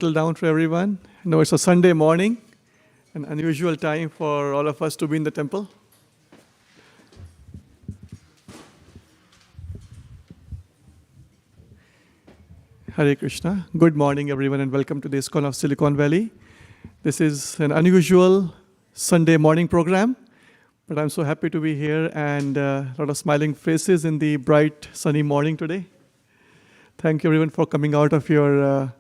settle down for everyone. No, it's a Sunday morning, an unusual time for all of us to be in the temple. Hare Krishna. Good morning, everyone, and welcome to the ISKCON of Silicon Valley. This is an unusual Sunday morning program, but I'm so happy to be here and a lot of smiling faces in the bright, sunny morning today. Thank you, everyone, for coming out of your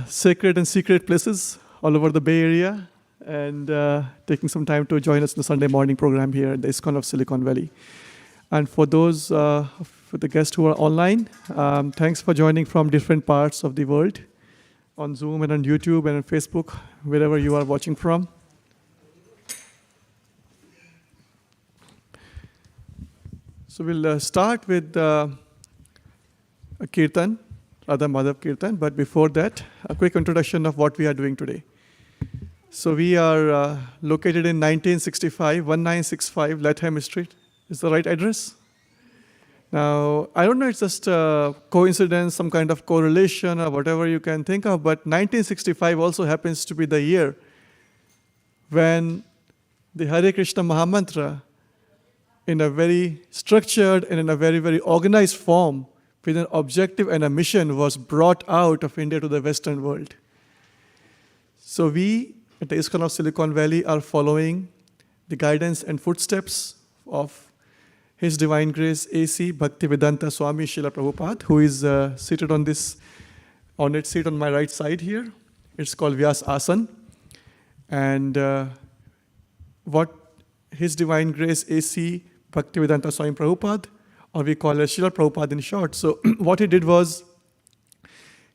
sacred and secret places all over the Bay Area and taking some time to join us in the Sunday morning program here at the ISKCON of Silicon Valley. And for those, for the guests who are online, thanks for joining from different parts of the world on Zoom and on YouTube and on Facebook, wherever you are watching from. So we'll start with a Kirtan, Radha Madhav Kirtan, but before that, a quick introduction of what we are doing today. So we are located in 1965 Latham Street. Is the right address? Now, I don't know, it's just a coincidence, some kind of correlation or whatever you can think of, but 1965 also happens to be the year when the Hare Krishna Mahamantra, in a very structured and in a very, very organized form, with an objective and a mission, was brought out of India to the Western world. So we, at the ISKCON of Silicon Valley, are following the guidance and footsteps of His Divine Grace A.C. Bhaktivedanta Swami Srila Prabhupada, who is seated on its seat on my right side here. It's called Vyas-asana. And what His Divine Grace A.C. Bhaktivedanta Swami Prabhupada, or we call it Srila Prabhupada in short. So what he did was,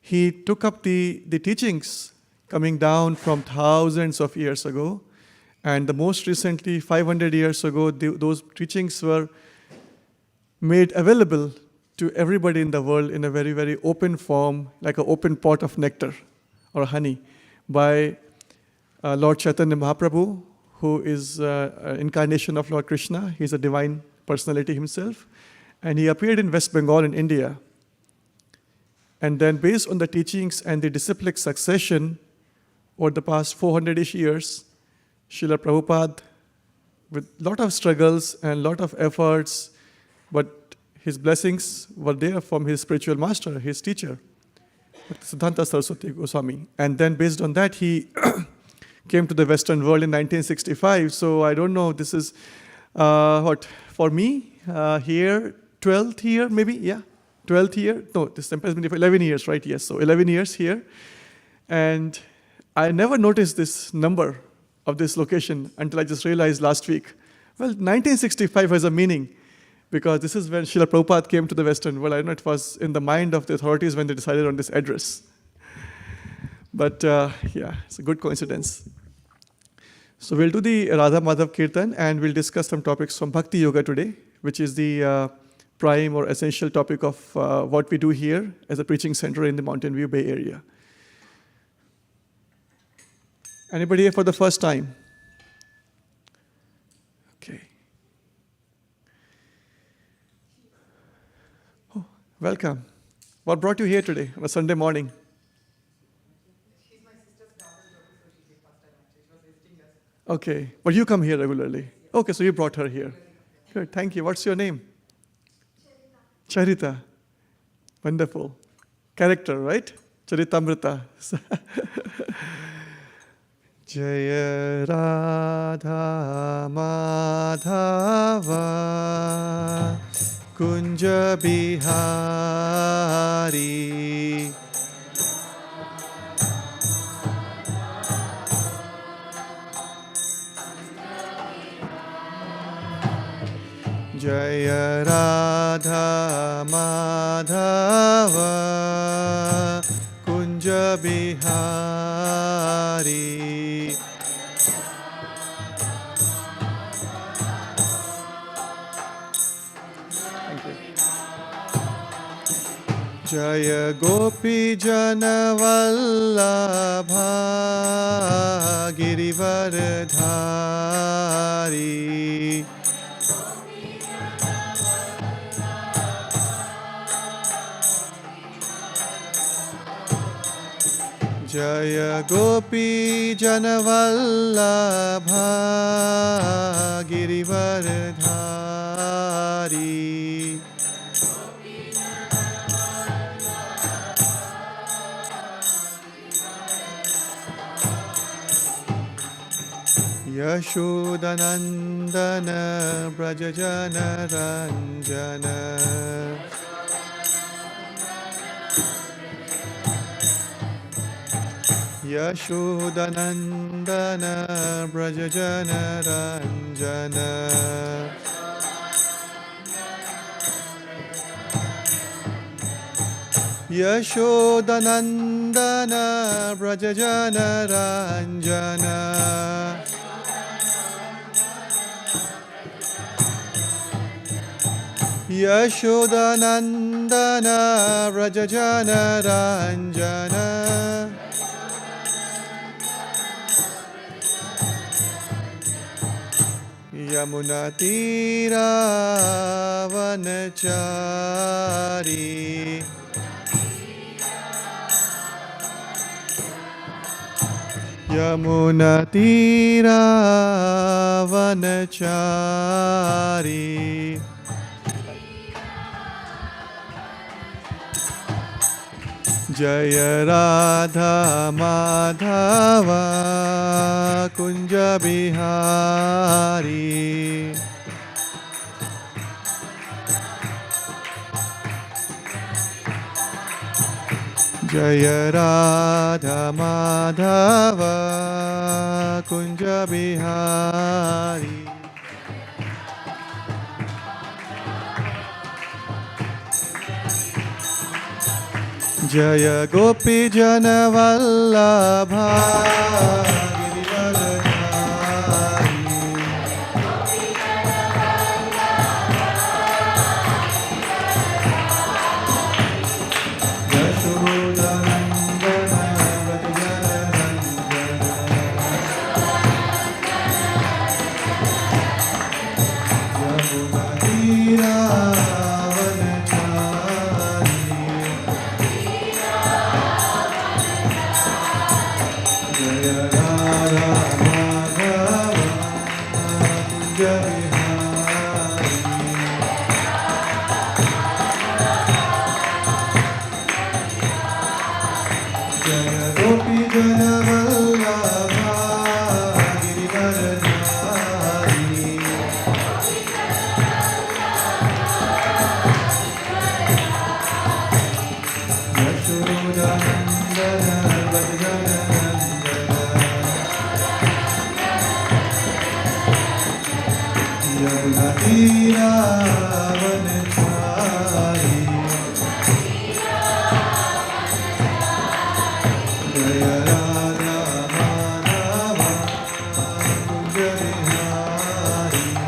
he took up the teachings coming down from thousands of years ago, and the most recently, 500 years ago, those teachings were made available to everybody in the world in a very, very open form, like an open pot of nectar or honey, by Lord Chaitanya Mahaprabhu, who is an incarnation of Lord Krishna. He's a divine personality himself. And he appeared in West Bengal in India. And then based on the teachings and the disciplic succession over the past 400-ish years, Srila Prabhupada, with a lot of struggles and a lot of efforts, but his blessings were there from his spiritual master, his teacher, Siddhanta Saraswati Goswami. And then based on that, he came to the Western world in 1965. So I don't know, this is, for me, here, 12th year, maybe, yeah, 12th year. No, this temple has been for 11 years, right? Yes, so 11 years here. And I never noticed this number of this location until I just realized last week. Well, 1965 has a meaning, because this is when Srila Prabhupada came to the Western world. I don't know, it was in the mind of the authorities when they decided on this address. But yeah, it's a good coincidence. So we'll do the Radha Madhav Kirtan, and we'll discuss some topics from Bhakti Yoga today, which is the prime or essential topic of what we do here as a preaching center in the Mountain View Bay Area. Anybody here for the first time? Okay. Oh, welcome. What brought you here today on a Sunday morning? She's my sister's daughter, so she's the first time actually. She was visiting us. Okay, but you come here regularly. Okay, so you brought her here. Good, thank you. What's your name? Charita. Wonderful. Character, right? Charitamrita. Jaya Radha Madhava Kunja Bihari Jaya Radha Madhava Kunja Bihari Jaya Gopi Jana Vallabha Girivardhari Jaya Gopi Janavallabha Girivardhari Yaśodā-nandana Brajajana Ranjana Yaśodā-nandana Brajajana Ranjana Yaśodā-nandana Brajajana Ranjana Yaśodā-nandana Brajajana Ranjana Yamunatira vanachari Yamunatira vanachari Jaya Radha Madhava Kunja Bihari Jaya Radha Madhava Kunja Bihari Jaya Gopi Janavallabha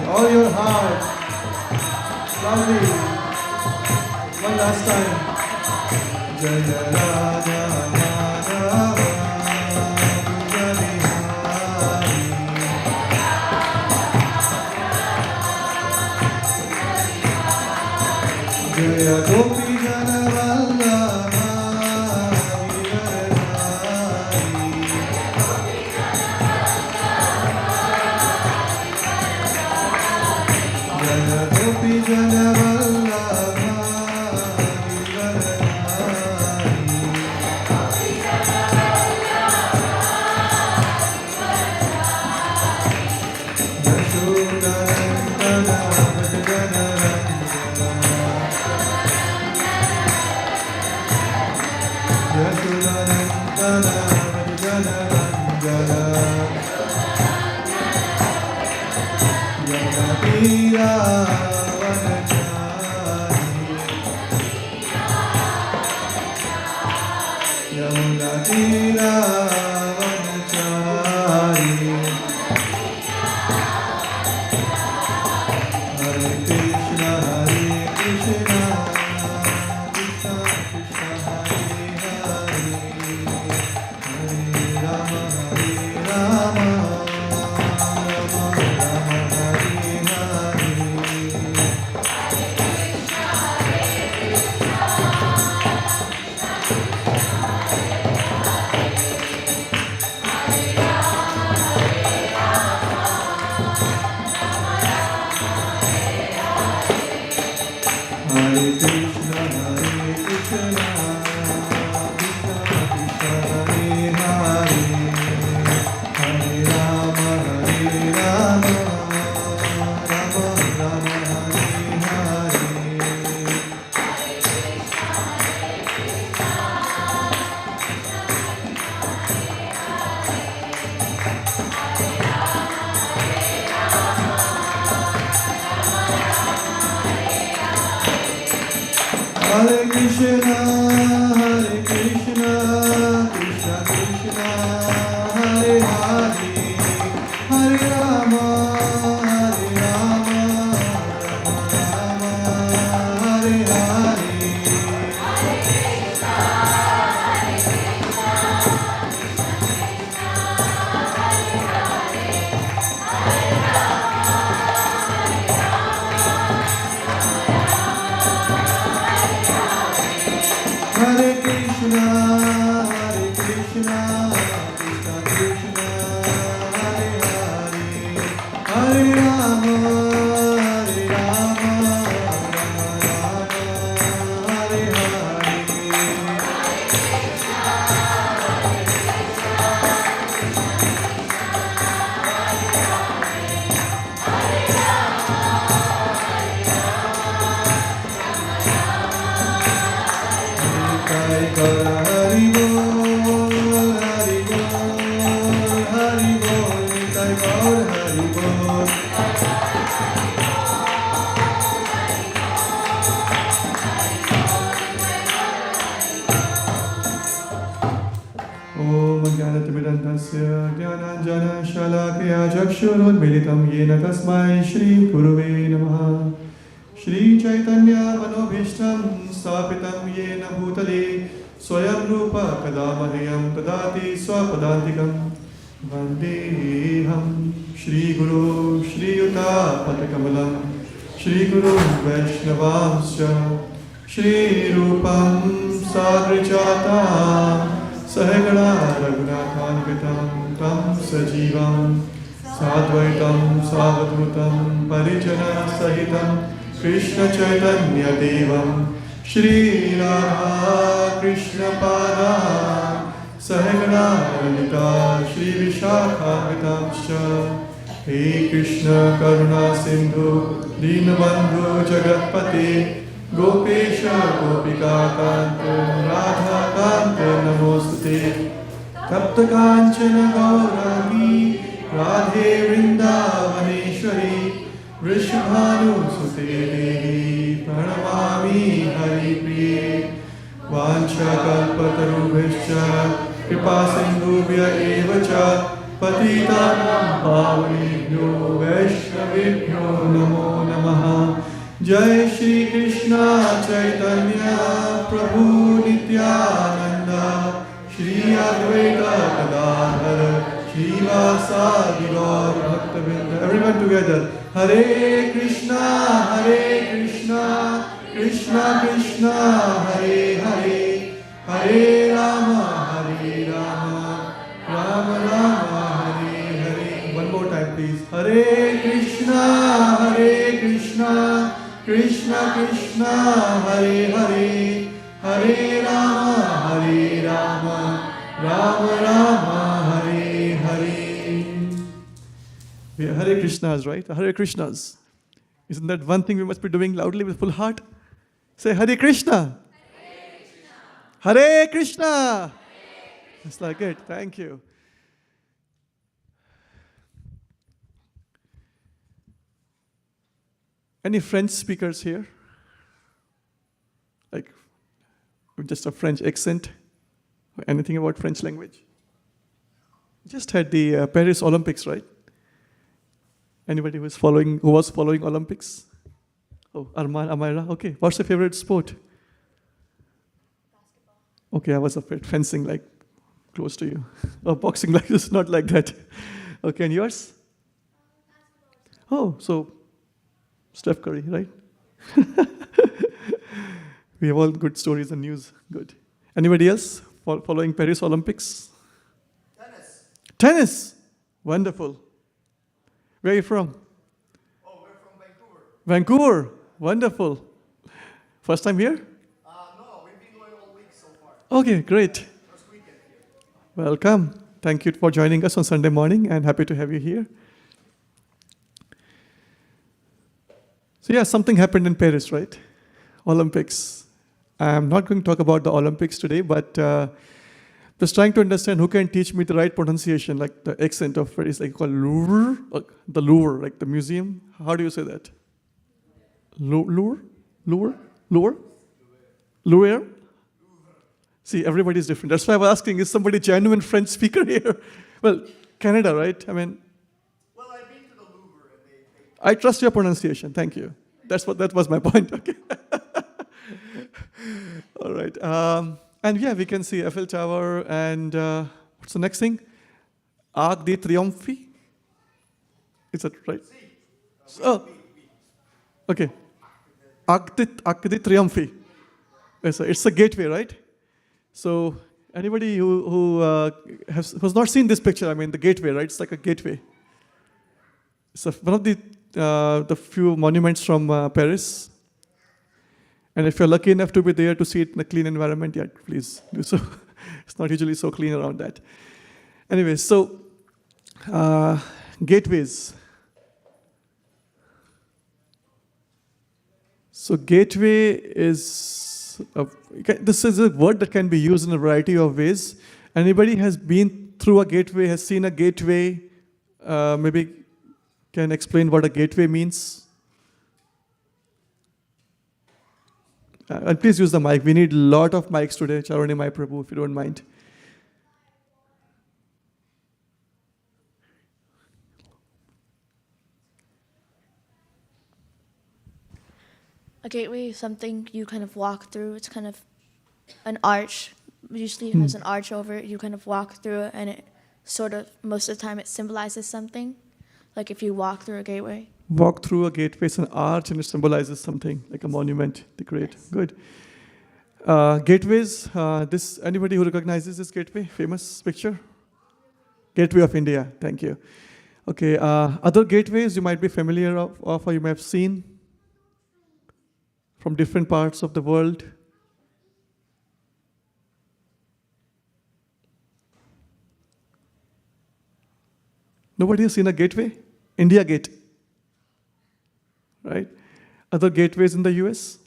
All your heart, lovely. One last time. Jaya Radha Madhava Kunja Bihari Jaya Gopi Janavallabha Jaya Gopi Janavallabha Hare Krishna, Krishna Krishna, Hare Hare, Hare Rama, Hare Hare. Hare Krishna, Krishna Krishna, Hare Hare, Hare Rama, Rama Hare Hare. Jai Gaura Hari Bol, Hari Bol, Hari Bol, Jai Gaura Hari Bol. Om Jnanatimirandasya Jnananjana Shalakaya Chakshurunmilitam Yena Tasmai Shri Guruve Namaha. Shri Chaitanya Manobhishtam Stapitam Yena Bhutale Swayam Rupa Kadamahyam Tadati Swapadantikam Vandeham Shri Guru Shri Yuta Patakamalam Shri Guru Vaishnavamscha Shri Rupam Sadrichatam Sahagana Raghunathanvitam Tam Sajivam Sadvaitam Savadhutam Parijana Sahitam Krishna Chaitanya Devam Shri Radha Krishna Pada Sahagana Lalita Shri Vishakhavitamscha He Krishna Karuna Sindhu Dinabandhu Jagatpate Gopesha Gopika Kanta Radha Kanta Namostute Tapta Kanchana Gaurani Radhe Vrindavaneshwari Vrishabhanu Sute Devi Pranamami Hari Priye Vancha Kalpatarubhishcha Kripa Sindhubhya Evacha Patitanam Pavanebhyo Vaishnavebhyo Namo Namaha. Jai Shri Krishna Chaitanya Prabhu Nityananda Shri Advaita Gadadhara Shivasadi Gaur Bhaktavinda. Everyone together. Hare Krishna, Krishna Krishna, Hare Hare, Hare Rama, Rama Rama, Hare Hare. One more time, please. Hare Krishna, Krishna Krishna, Hare Hare, Hare Rama, Rama Rama, Hare Hare. We are Hare Krishnas, right? Hare Krishnas. Isn't that one thing we must be doing loudly with full heart? Say Hare Krishna. Hare Krishna. Just like it. Thank you. Any French speakers here? Like with just a French accent? Or anything about French language? Just had the Paris Olympics, right? Anybody who was following Olympics? Oh, Arman, Amira. Okay. What's your favorite sport? Basketball. Okay, I was afraid fencing, like close to you. Or boxing, like this, not like that. Okay, and yours? Oh, so Steph Curry, right? We have all good stories and news. Good. Anybody else following Paris Olympics? Tennis. Wonderful. Where are you from? Oh, we're from Vancouver. Vancouver. Wonderful. First time here? No, we've been going all week so far. Okay, great. First weekend here. Welcome. Thank you for joining us on Sunday morning, and happy to have you here. So yeah, something happened in Paris, right? Olympics. I'm not going to talk about the Olympics today, but just trying to understand who can teach me the right pronunciation, like the accent of Paris, like called Louvre, the Louvre, like the museum. How do you say that? Louvre? Louvre? Louvre? Louvre? See, everybody's different. That's why I was asking, is somebody genuine French speaker here? Well, Canada, right? I mean, Well, I've been to the Louvre and they I trust your pronunciation. Thank you. That was my point. Okay. All right. And yeah, we can see Eiffel Tower and what's the next thing? Arc de Triomphe. Is that right? Oh, okay. Arc de Triomphe. It's a gateway, right? So anybody who has not seen this picture, I mean the gateway, right? It's like a gateway. It's one of the few monuments from Paris. And if you're lucky enough to be there to see it in a clean environment, yeah, please do so. It's not usually so clean around that. Anyway, so gateways. So gateway is, this is a word that can be used in a variety of ways. Anybody has been through a gateway, has seen a gateway, maybe can explain what a gateway means? And please use the mic. We need a lot of mics today, Charoni Mai Prabhu, if you don't mind. A gateway is something you kind of walk through. It's kind of an arch. Usually it has an arch over it. You kind of walk through it, and it sort of, most of the time, it symbolizes something. Like if you walk through a gateway. Walk through a gateway, it's an arch, and it symbolizes something, like a monument. Great, Yes. good. Gateways, anybody who recognizes this gateway? Famous picture? Gateway of India, thank you. Okay, other gateways you might be familiar of or you may have seen from different parts of the world. Nobody has seen a gateway? India Gate, right? Other gateways in the US?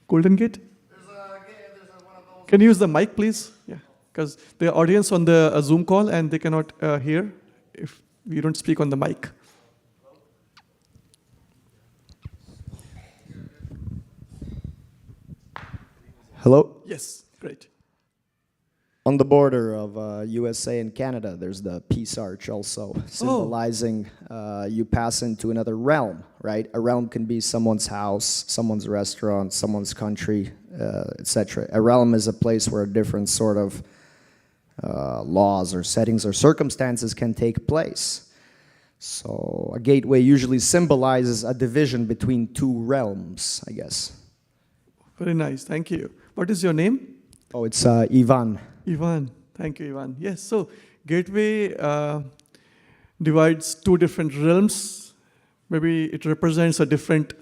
Golden Gate? there's a one of those. Can you use the mic, please? Yeah, because the audience on the Zoom call and they cannot hear if we don't speak on the mic. Hello. Yes, great. On the border of USA and Canada, there's the Peace Arch also, symbolizing you pass into another realm, right? A realm can be someone's house, someone's restaurant, someone's country, etc. A realm is a place where different sort of laws or settings or circumstances can take place. So a gateway usually symbolizes a division between two realms, I guess. Very nice, thank you. What is your name? Oh, it's Ivan. Ivan. Thank you, Ivan. Yes, so gateway divides two different realms. Maybe it represents a different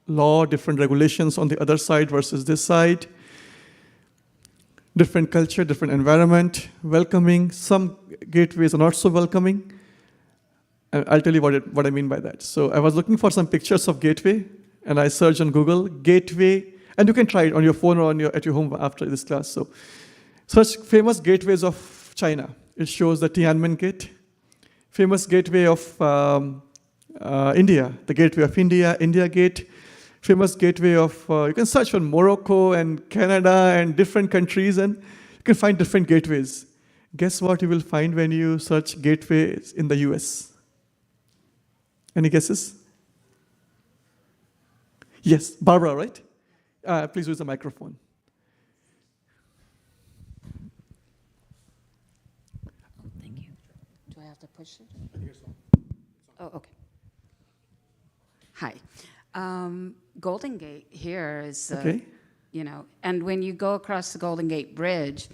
law, different regulations on the other side versus this side. Different culture, different environment, welcoming. Some gateways are not so welcoming. I'll tell you what I mean by that. So I was looking for some pictures of gateway, and I searched on Google, gateway, and you can try it on your phone or at your home after this class. So search famous gateways of China. It shows the Tiananmen Gate. Famous gateway of India, the gateway of India, India Gate. Famous gateway of, you can search for Morocco and Canada and different countries, and you can find different gateways. Guess what you will find when you search gateways in the US? Any guesses? Yes, Barbara, right? Please use the microphone. Thank you. Do I have to push it? Oh, okay. Hi. Golden Gate here is, Okay. you know, and when you go across the Golden Gate Bridge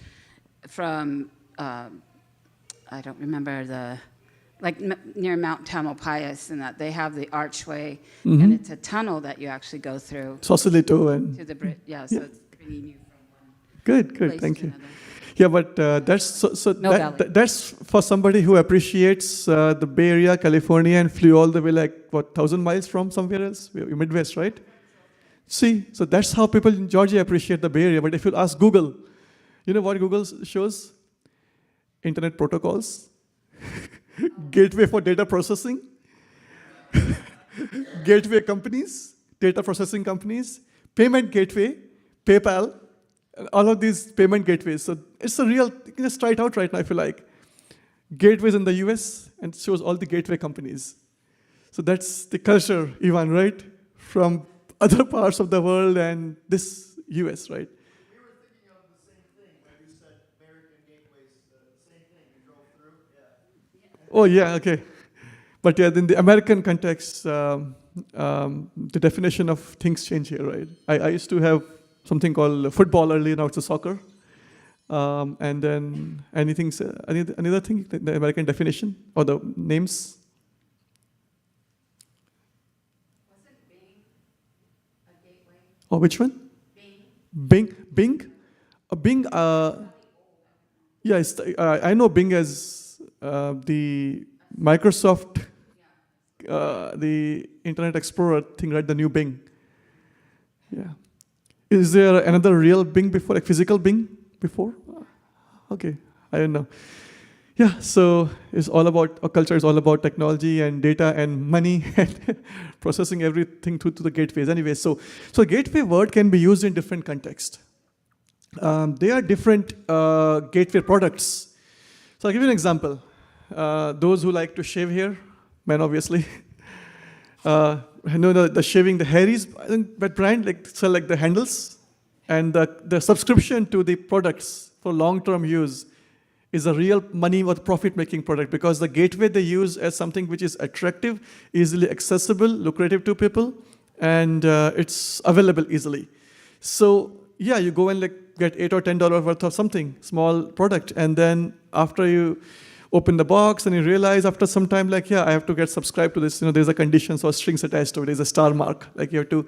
from, I don't remember near Mount Tamalpais, and that they have the archway, and it's a tunnel that you actually go through Sausalito and to the bridge. Yeah, so it's bringing you from one good, place thank to you. another. Yeah, but that's for somebody who appreciates the Bay Area, California, and flew all the way 1,000 miles from somewhere else, you're Midwest, right? See, so that's how people in Georgia appreciate the Bay Area. But if you ask Google, you know what Google shows? Internet protocols, gateway for data processing, gateway companies, data processing companies, payment gateway, PayPal, all of these payment gateways. So it's a real, you can just try it out right now if you like. Gateways in the US, and it shows all the gateway companies. So that's the culture, Ivan, right? From other parts of the world and this US, right? We were thinking of the same thing when you said American gateways, the same thing. You drove through, yeah. Oh, yeah, okay. But yeah, in the American context, the definition of things change here, right? I used to have something called football earlier, now it's a soccer. And then anything, another thing, the American definition or the names? Wasn't Bing a gateway? Oh, which one? Bing. Bing? Bing, yeah, I know Bing as the Microsoft, the Internet Explorer thing, right? The new Bing. Yeah. Is there another real Bing before, like physical Bing before? Okay, I don't know. Yeah, so it's all about, our culture is all about technology and data and money and processing everything to the gateways. Anyway, so gateway word can be used in different contexts. There are different gateway products. So I'll give you an example. Those who like to shave hair, men obviously. I know the shaving, the Harry's, I think that brand like sell like the handles, and the subscription to the products for long-term use is a real money or profit-making product, because the gateway they use as something which is attractive, easily accessible, lucrative to people, and it's available easily. So yeah, you go and like get $8 or $10 worth of something, small product, and then after you open the box and you realize after some time, like, yeah, I have to get subscribed to this. You know, there's a conditions or strings attached to it. There's a star mark. Like you have to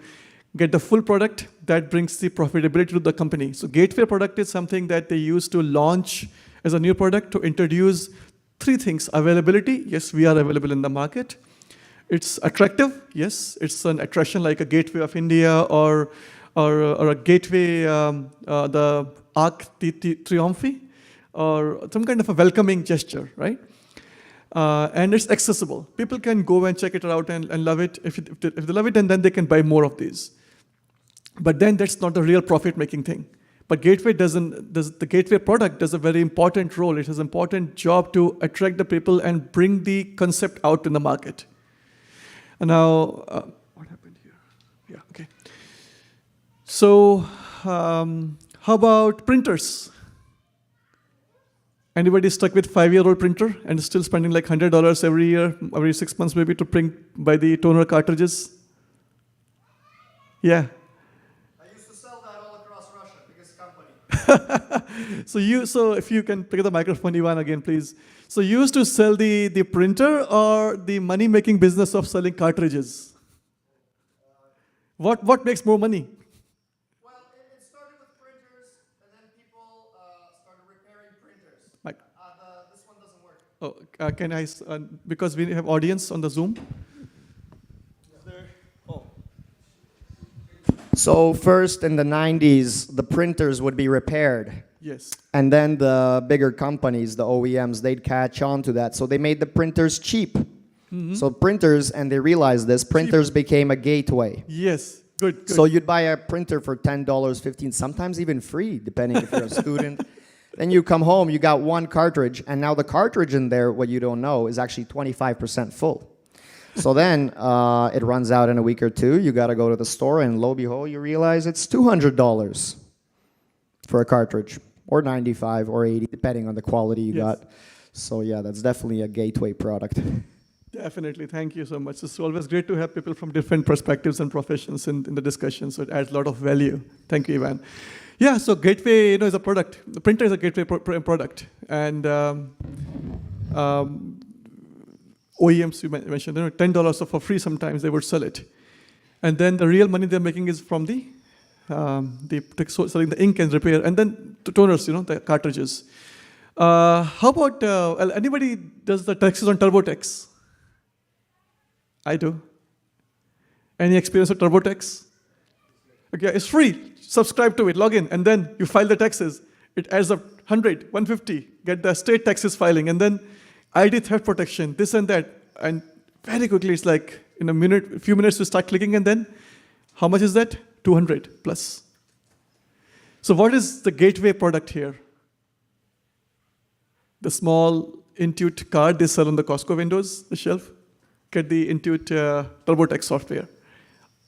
get the full product that brings the profitability to the company. So gateway product is something that they use to launch as a new product to introduce three things. Availability, yes, we are available in the market. It's attractive, yes, it's an attraction like a Gateway of India or a gateway, the Arc de Triomphe, or some kind of a welcoming gesture, right? And it's accessible. People can go and check it out and love it. If they love it, and then they can buy more of these. But then that's not the real profit-making thing. But gateway the gateway product does a very important role. It has an important job to attract the people and bring the concept out in the market. And now, what happened here? Yeah, okay. So, how about printers? Anybody stuck with 5-year-old printer and still spending like $100 every year, every 6 months maybe to print by the toner cartridges? Yeah. I used to sell that all across Russia, biggest company. So if you can pick up the microphone, Ivan, again, please. So you used to sell the printer or the money-making business of selling cartridges? What makes more money? Well, it started with printers, and then people started repairing printers. Mike. This one doesn't work. Oh, can I, because we have audience on the Zoom. So first in the 90s, the printers would be repaired. Yes. And then the bigger companies, the OEMs, they'd catch on to that. So they made the printers cheap. Mm-hmm. So printers, and they realized this, printers became a gateway. Yes, good. So you'd buy a printer for $10, $15, sometimes even free, depending if you're a student. Then you come home, you got one cartridge, and now the cartridge in there, what you don't know, is actually 25% full. So then it runs out in a week or two. You got to go to the store, and lo and behold, you realize it's $200 for a cartridge, or $95 or $80, depending on the quality you got. So yeah, that's definitely a gateway product. Definitely, thank you so much. It's always great to have people from different perspectives and professions in the discussion, so it adds a lot of value. Thank you, Ivan. Yeah, so gateway, is a product. The printer is a gateway product, and OEMs you mentioned, $10 for free sometimes they would sell it, and then the real money they're making is from the selling the ink and repair, and then the toners, the cartridges. How about anybody does the taxes on TurboTax? I do. Any experience with TurboTax? Okay, it's free. Subscribe to it, log in, and then you file the taxes. It adds up 100, 150, get the state taxes filing, and then ID theft protection, this and that. And very quickly, it's like in a few minutes, you start clicking, and then how much is that? 200 plus. So what is the gateway product here? The small Intuit card they sell on the Costco windows, the shelf. Get the Intuit TurboTax software.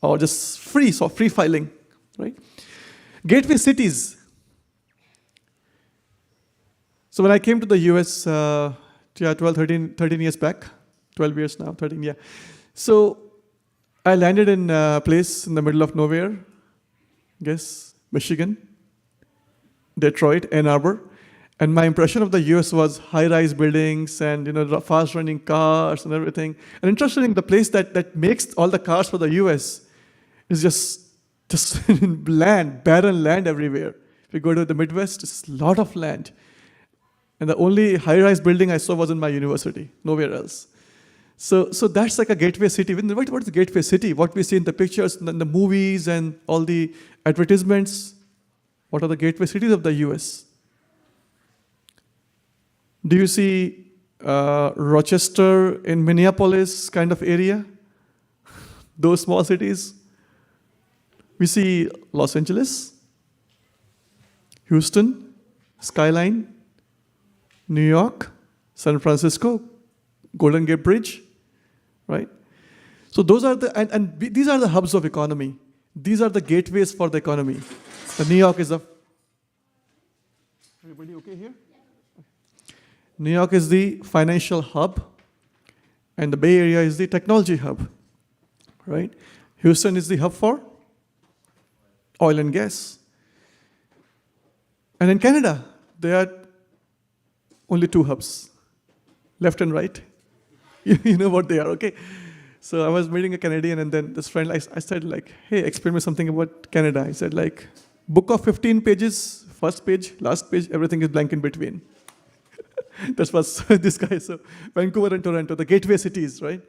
Or just free filing, right? Gateway cities. So when I came to the US, 13 years back, 12 years now, 13, yeah. So I landed in a place in the middle of nowhere, guess, Michigan, Detroit, Ann Arbor. And my impression of the US was high-rise buildings and fast-running cars and everything. And interestingly, the place that makes all the cars for the US is just land, barren land everywhere. If you go to the Midwest, it's a lot of land. And the only high-rise building I saw was in my university, nowhere else. So that's like a gateway city. What is a gateway city? What we see in the pictures, in the movies, and all the advertisements. What are the gateway cities of the US? Do you see Rochester in Minneapolis kind of area? Those small cities. We see Los Angeles, Houston, Skyline, New York, San Francisco, Golden Gate Bridge, right? So those are these are the hubs of economy. These are the gateways for the economy. The New York is everybody okay here? New York is the financial hub, and the Bay Area is the technology hub, right? Houston is the hub for oil and gas. And in Canada, there are only two hubs, left and right. You know what they are, okay? So I was meeting a Canadian, and then this friend, I said like, hey, explain me something about Canada. I said like, book of 15 pages, first page, last page, everything is blank in between. That's what this guy, so Vancouver and Toronto, the gateway cities, right?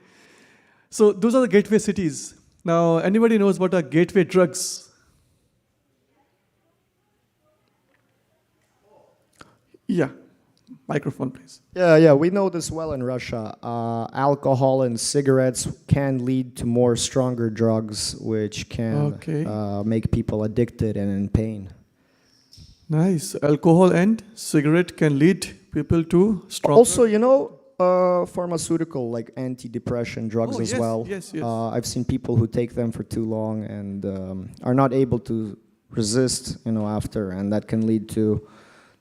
So those are the gateway cities. Now, anybody knows what are gateway drugs? Yeah, microphone, please. Yeah, we know this well in Russia. Alcohol and cigarettes can lead to more stronger drugs, which can make people addicted and in pain. Nice. Alcohol and cigarette can lead people to stronger. Also, pharmaceutical, like antidepressant drugs as well. Yes. I've seen people who take them for too long and are not able to resist, after, and that can lead to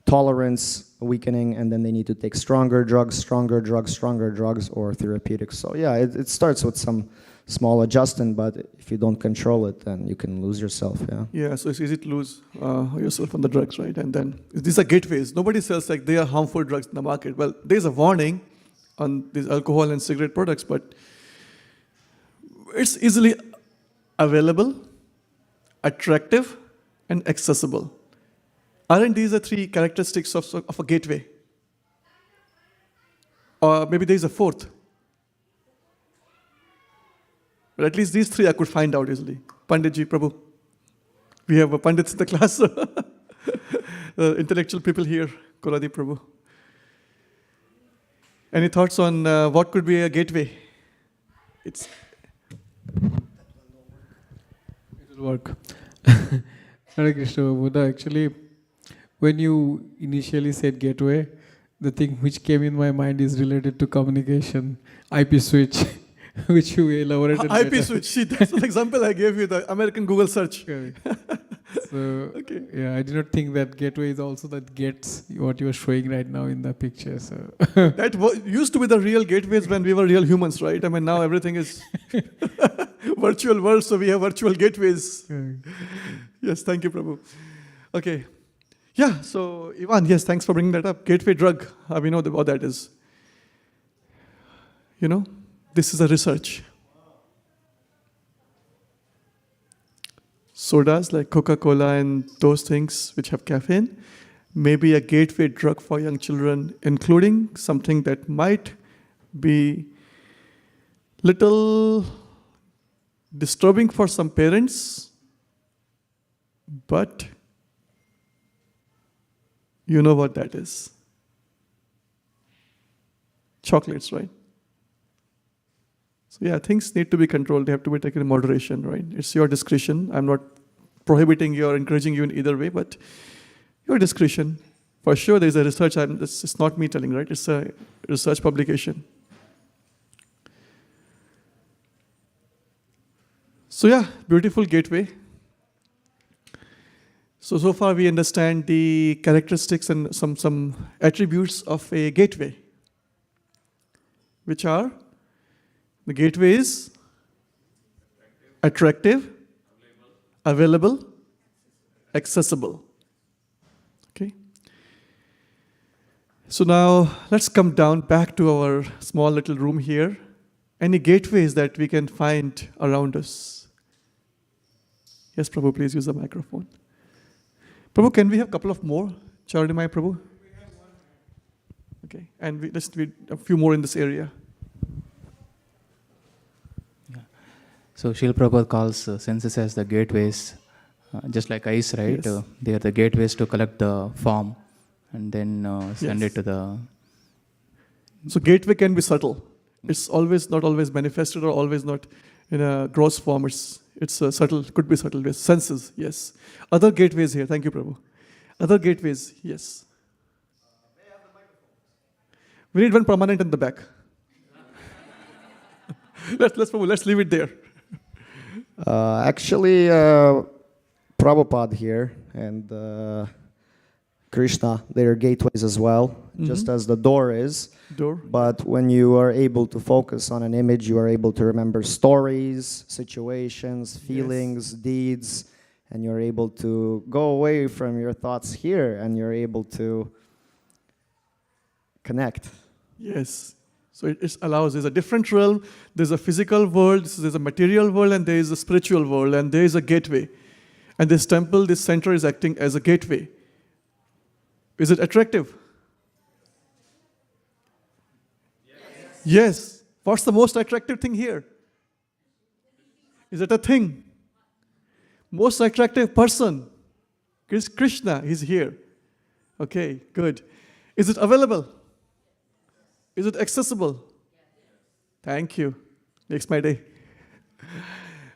tolerance weakening, and then they need to take stronger drugs, or therapeutics. So yeah, it starts with some small adjustment, but if you don't control it, then you can lose yourself, Yeah, so it's easy to lose yourself on the drugs, right? And then these are gateways. Nobody sells like they are harmful drugs in the market. Well, there's a warning on these alcohol and cigarette products, but it's easily available, attractive, and accessible. Aren't these the three characteristics of a gateway? Or maybe there's a fourth. But at least these three I could find out easily. Panditji, Prabhu. We have Pandits in the class. Intellectual people here. Koradi, Prabhu. Any thoughts on what could be a gateway? It will work. Hare Krishna, Buddha. Actually, when you initially said gateway, the thing which came in my mind is related to communication, IP switch, which you elaborated. IP later. switch. See, that's an example I gave you, the American Google search. Okay. So, yeah, I did not think that gateway is also that gets what you are showing right now in the picture. So That used to be the real gateways when we were real humans, right? I mean, now everything is virtual world, so we have virtual gateways. Yes, thank you, Prabhu. Okay. Yeah, so Ivan, yes, thanks for bringing that up. Gateway drug, we know what that is. This is a research. Sodas like Coca-Cola and those things which have caffeine may be a gateway drug for young children, including something that might be little disturbing for some parents, but you know what that is. Chocolates, right? So yeah, things need to be controlled. They have to be taken in moderation, right? It's your discretion. I'm not prohibiting you or encouraging you in either way, but your discretion. For sure, there's a research. It's not me telling, right? It's a research publication. So yeah, beautiful gateway. So far we understand the characteristics and some attributes of a gateway, which are, the gateway is attractive, available, accessible. Okay. So now let's come down back to our small little room here. Any gateways that we can find around us? Yes, Prabhu, please use the microphone. Prabhu, can we have a couple of more? Charanimai, Prabhu? Okay, and let's do a few more in this area. So Srila Prabhupada calls senses as the gateways, just like ice, right? Yes. They are the gateways to collect the form and then send Yes. it to the... So gateway can be subtle. It's not always manifested or always not in a gross form. It's subtle, could be subtle. Yes. Senses, yes. Other gateways here, thank you, Prabhu. Other gateways, yes. We need one permanent in the back. Let's leave it there. Actually, Prabhupada here and Krishna, they are gateways as well, just as the door is. Door. But when you are able to focus on an image, you are able to remember stories, situations, feelings, deeds, and you're able to go away from your thoughts here and you're able to connect. Yes. So it allows, there's a different realm, there's a physical world, there's a material world, and there is a spiritual world, and there is a gateway. And this temple, this center is acting as a gateway. Is it attractive? Yes. What's the most attractive thing here? Is it a thing? Most attractive person is Krishna. He's here. Okay, good. Is it available? Is it accessible? Thank you. Makes my day.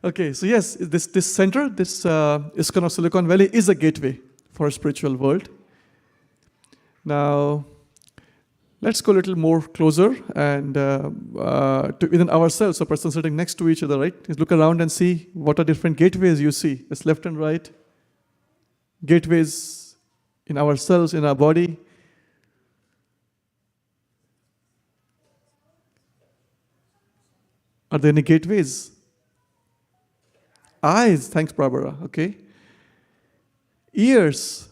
Okay, so yes, this center, this ISKCON of Silicon Valley is a gateway for a spiritual world. Now, let's go a little more closer and to within ourselves, a person sitting next to each other, right? Just look around and see what are different gateways you see. It's left and right. Gateways in ourselves, in our body. Are there any gateways? Eyes, thanks Barbara, okay. Ears.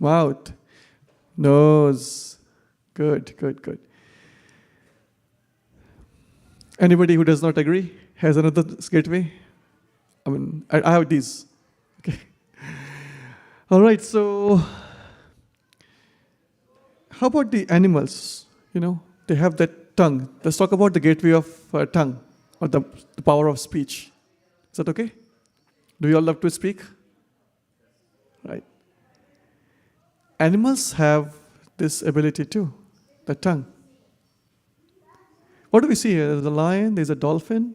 Mouth. Nose. Good. Anybody who does not agree has another gateway? I mean, I have these. Okay. All right, so how about the animals? You know, they have that tongue. Let's talk about the gateway of tongue or the power of speech. Is that okay? Do you all love to speak? Right. Animals have this ability too, the tongue. What do we see here? There's a lion, there's a dolphin,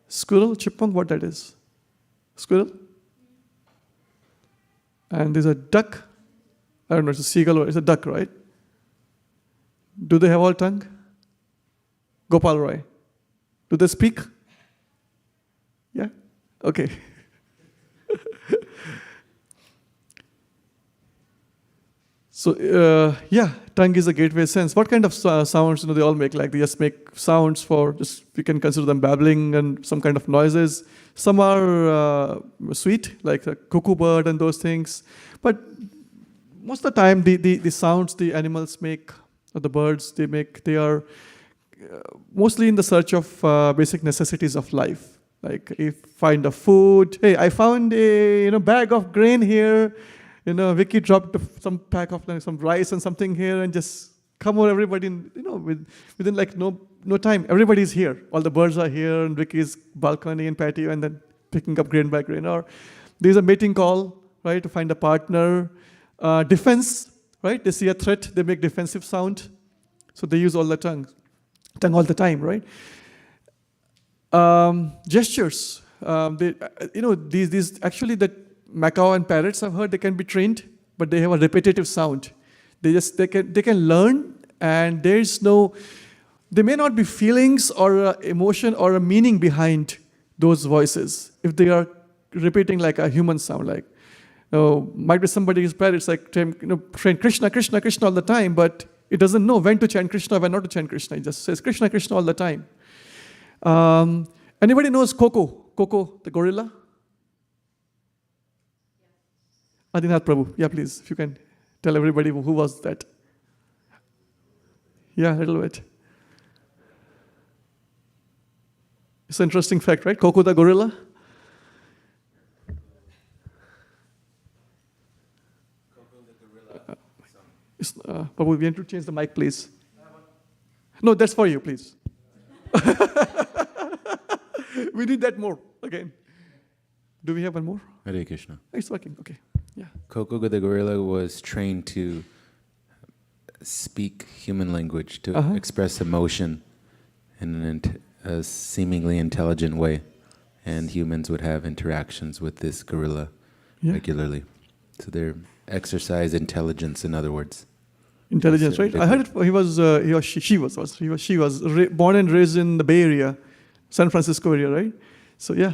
squirrel, chipmunk, what that is? Squirrel? And there's a duck. I don't know, it's a seagull or it's a duck, right? Do they have all tongue? Gopal Roy. Do they speak? Yeah? Okay. So, yeah, tongue is a gateway sense. What kind of sounds, they all make? Like they just make sounds for, we can consider them babbling and some kind of noises. Some are sweet, like the cuckoo bird and those things. But most of the time, the sounds the animals make, or the birds they make, they are mostly in the search of basic necessities of life. Like if find a food, hey, I found a bag of grain here. Vicky dropped some pack of some rice and something here, and just come over, everybody, within like no time, everybody's here. All the birds are here, and Vicky's balcony and patio, and then picking up grain by grain. Or there's a mating call, right, to find a partner. Defense, right? They see a threat, they make defensive sound. So they use all the tongue all the time, right? Gestures. These actually the macaw and parrots I've heard they can be trained, but they have a repetitive sound. They can learn, and there may not be feelings or emotion or a meaning behind those voices if they are repeating like a human sound. Like, might be somebody's parrots like train Krishna, Krishna, Krishna all the time, but it doesn't know when to chant Krishna, when not to chant Krishna. It just says Krishna, Krishna all the time. Anybody knows Coco, the gorilla? Adinath Prabhu. Yeah, please, if you can tell everybody who was that. Yeah, a little bit. It's an interesting fact, right? Coco the gorilla. Prabhu, we have to change the mic, please. No, that's for you, please. We need that more again. Do we have one more? Hare Krishna. It's working. Okay. Yeah. Coco the gorilla was trained to speak human language, to express emotion in a seemingly intelligent way. And humans would have interactions with this gorilla regularly. So they exercise intelligence, in other words. Intelligence, right? I heard she was born and raised in the Bay Area, San Francisco area, right? So yeah,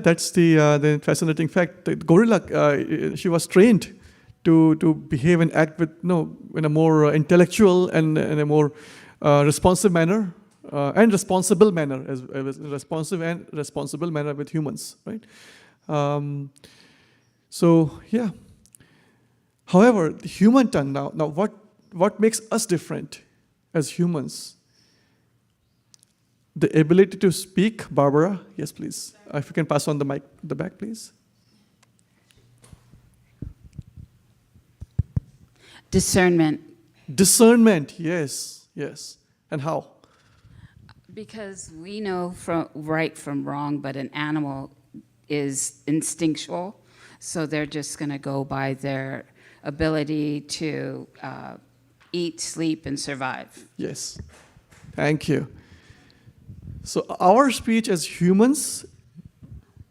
that's the fascinating fact. The gorilla, she was trained to behave and act in a more intellectual and in a more responsive manner and responsible manner, as responsive and responsible manner with humans, right? However, the human tongue now what makes us different as humans? The ability to speak. Barbara, yes, please. If you can pass on the mic, the back, please. Discernment. Discernment, yes. And how? Because we know from right from wrong, but an animal is instinctual, so they're just going to go by their ability to eat, sleep, and survive. Yes, thank you. So our speech as humans,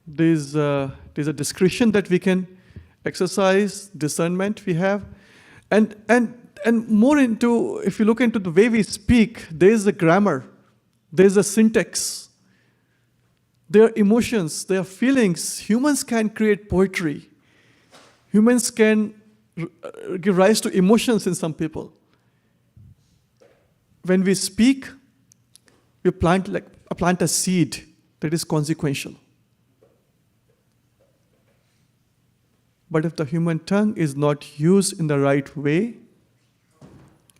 there's a discretion that we can exercise, discernment we have, and more into, if you look into the way we speak, there's a grammar, there's a syntax, there are emotions, there are feelings. Humans can create poetry. Humans can give rise to emotions in some people. When we speak, we plant a seed that is consequential. But if the human tongue is not used in the right way,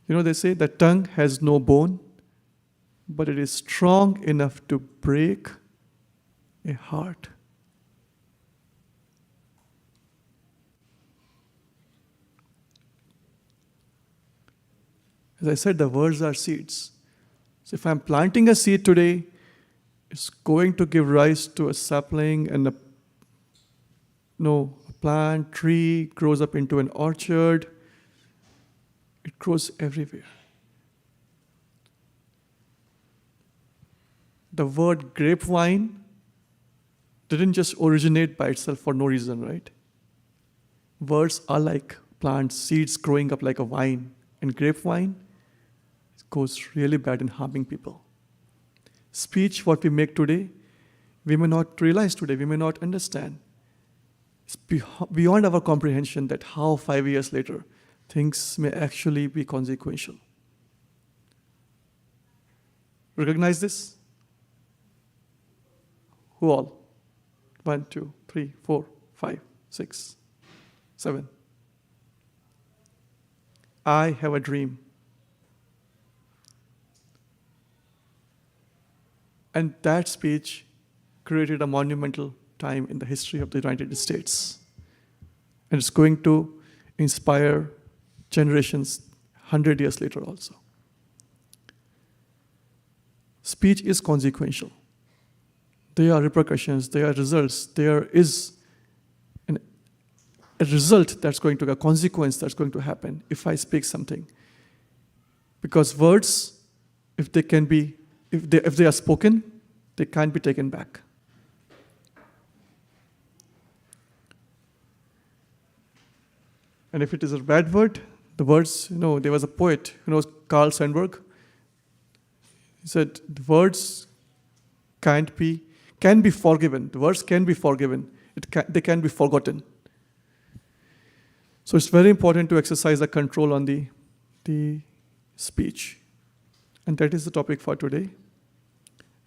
they say the tongue has no bone, but it is strong enough to break a heart. As I said, the words are seeds. So if I'm planting a seed today, it's going to give rise to a sapling, and a plant, tree grows up into an orchard. It grows everywhere. The word grapevine didn't just originate by itself for no reason, right? Words are like plants, seeds growing up like a vine. And grapevine goes really bad in harming people. Speech, what we make today, we may not realize today, we may not understand. It's beyond our comprehension that how 5 years later, things may actually be consequential. Recognize this? Who all? 1, 2, 3, 4, 5, 6, 7. I have a dream. And that speech created a monumental time in the history of the United States. And it's going to inspire generations 100 years later also. Speech is consequential. There are repercussions, there are results, there is a result that's going to, a consequence that's going to happen if I speak something. Because words, if they are spoken, They can't be taken back. And if it is a bad word, the words, there was a poet, Carl Sandburg. He said, the words can be forgiven. The words can be forgiven. They can be forgotten. So it's very important to exercise the control on the speech. And that is the topic for today,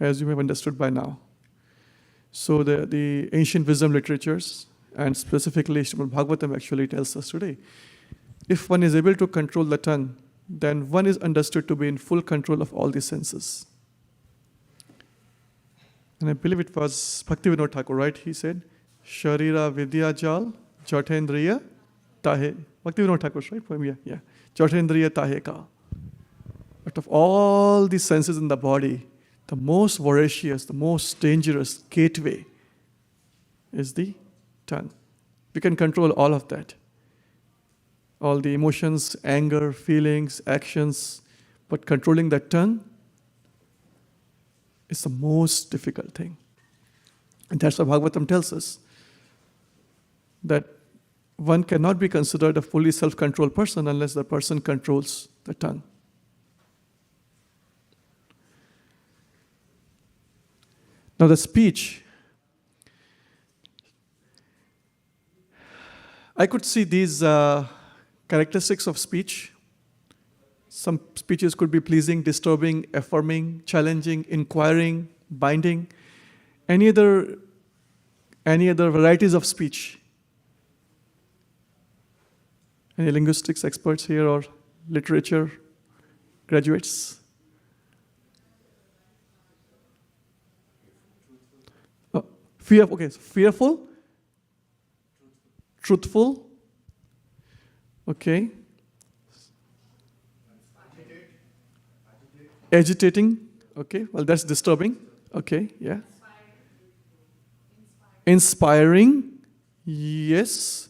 as you may have understood by now. So the ancient wisdom literatures, and specifically Srimad Bhagavatam actually tells us today, if one is able to control the tongue, then one is understood to be in full control of all the senses. And I believe it was Bhaktivinoda Thakur, right? He said, Sharira Vidya Jal, Jatendriya Tahe. Bhaktivinoda Thakur, right? Poem, yeah. Jatendriya Tahe Ka. But of all the senses in the body, the most voracious, the most dangerous gateway is the tongue. We can control all of that. All the emotions, anger, feelings, actions, but controlling that tongue is the most difficult thing. And that's what Bhagavatam tells us, that one cannot be considered a fully self-controlled person unless the person controls the tongue. Now the speech, I could see these characteristics of speech. Some speeches could be pleasing, disturbing, affirming, challenging, inquiring, binding. Any other varieties of speech? Any linguistics experts here or literature graduates? Oh, fearful, truthful, okay. Agitating, okay, well that's disturbing, okay, yeah. Inspiring, yes.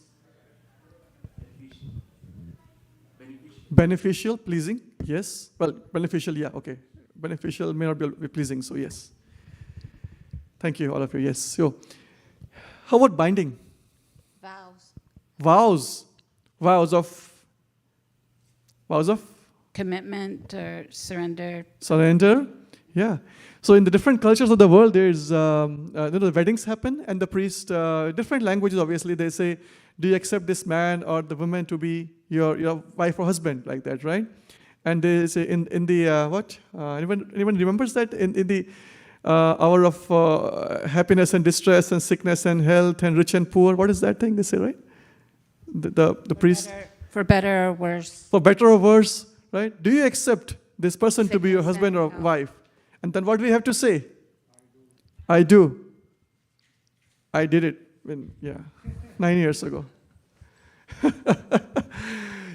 Beneficial, pleasing, yes. Well, beneficial, yeah, okay. Beneficial may not be pleasing, so yes. Thank you, all of you, yes. So, how about binding? Vows. Vows of Commitment or surrender. Surrender, yeah. So in the different cultures of the world, there's, the weddings happen, and the priest, different languages, obviously, they say, do you accept this man or the woman to be your wife or husband, like that, right? And they say in the, what? Anyone remembers that? In the hour of happiness and distress and sickness and health and rich and poor, what is that thing they say, right? The priest. For better or worse. For better or worse, right? Do you accept this person to be your husband or wife? And then what do we have to say? I do. I did it 9 years ago.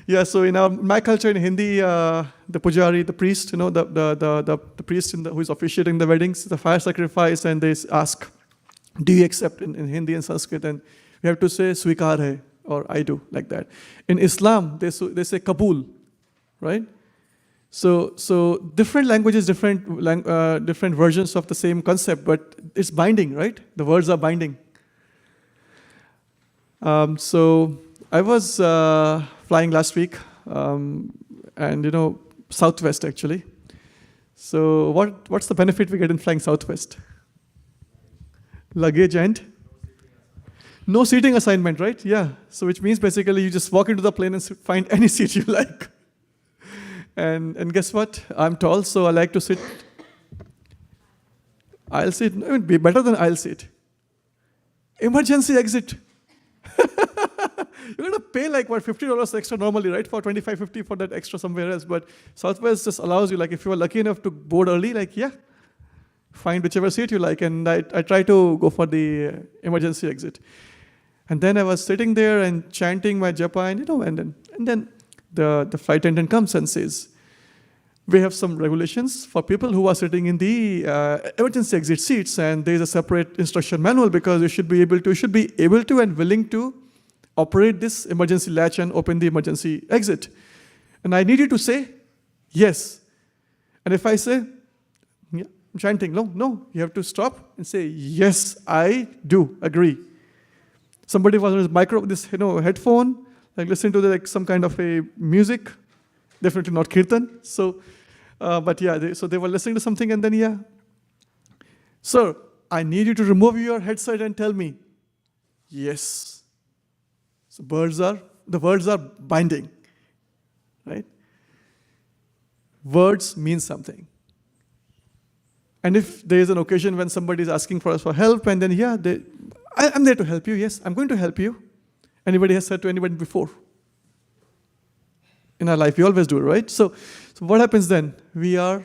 Yeah, so in my culture in Hindi, the pujari, the priest, the priest who is officiating the weddings, the fire sacrifice, and they ask, do you accept in Hindi and Sanskrit? And we have to say, swikar hai, or I do, like that. In Islam, they say kabul, right? So different languages, different versions of the same concept, but it's binding, right? The words are binding. So I was flying last week, and Southwest actually. So what's the benefit we get in flying Southwest? Luggage and no seating assignment, right? Yeah. So which means basically you just walk into the plane and find any seat you like. And guess what? I'm tall, so I like to sit. Aisle seat, it would be better than aisle seat. Emergency exit. You're going to pay like, what, $50 extra normally, right? For $25, $50 for that extra somewhere else. But Southwest just allows you, like if you are lucky enough to board early, like, yeah, find whichever seat you like. And I try to go for the emergency exit. And then I was sitting there and chanting my japa, and then the flight attendant comes and says, we have some regulations for people who are sitting in the emergency exit seats, and there is a separate instruction manual because you should be able to and willing to operate this emergency latch and open the emergency exit. And I need you to say yes. And if I say, yeah, I'm chanting. No. You have to stop and say, yes, I do agree. Somebody was on his headphone, like listening to some kind of a music. Definitely not Kirtan. So, but yeah, so they were listening to something and then, sir, I need you to remove your headset and tell me, yes. So the words are binding, right? Words mean something. And if there is an occasion when somebody is asking for us for help, and then, I'm there to help you. Yes, I'm going to help you. Anybody has said to anybody before? In our life, we always do, right? So what happens then? We have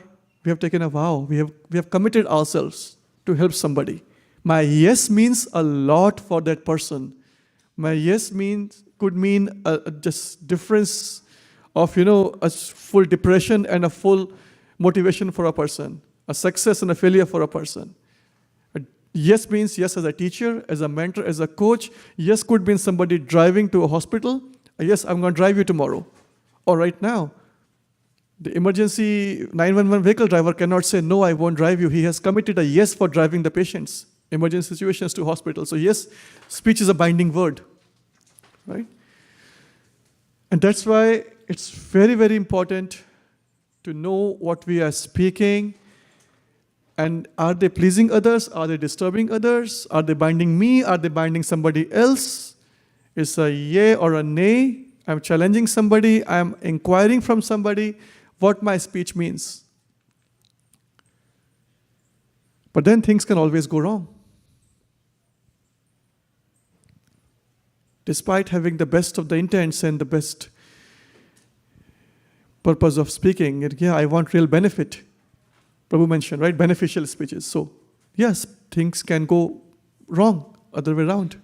taken a vow. We have committed ourselves to help somebody. My yes means a lot for that person. My yes could mean a just difference of a full depression and a full motivation for a person, a success and a failure for a person. Yes means yes as a teacher, as a mentor, as a coach. Yes could mean somebody driving to a hospital. Yes, I'm going to drive you tomorrow. Or right now, the emergency 911 vehicle driver cannot say, no, I won't drive you. He has committed a yes for driving the patients, emergency situations to hospital. So yes, speech is a binding word, right? And that's why it's very, very important to know what we are speaking. And are they pleasing others? Are they disturbing others? Are they binding me? Are they binding somebody else? It's a yay or a nay. I'm challenging somebody. I'm inquiring from somebody what my speech means. But then things can always go wrong. Despite having the best of the intents and the best purpose of speaking, I want real benefit. Prabhu mentioned, right? Beneficial speeches. So, yes, things can go wrong, other way around.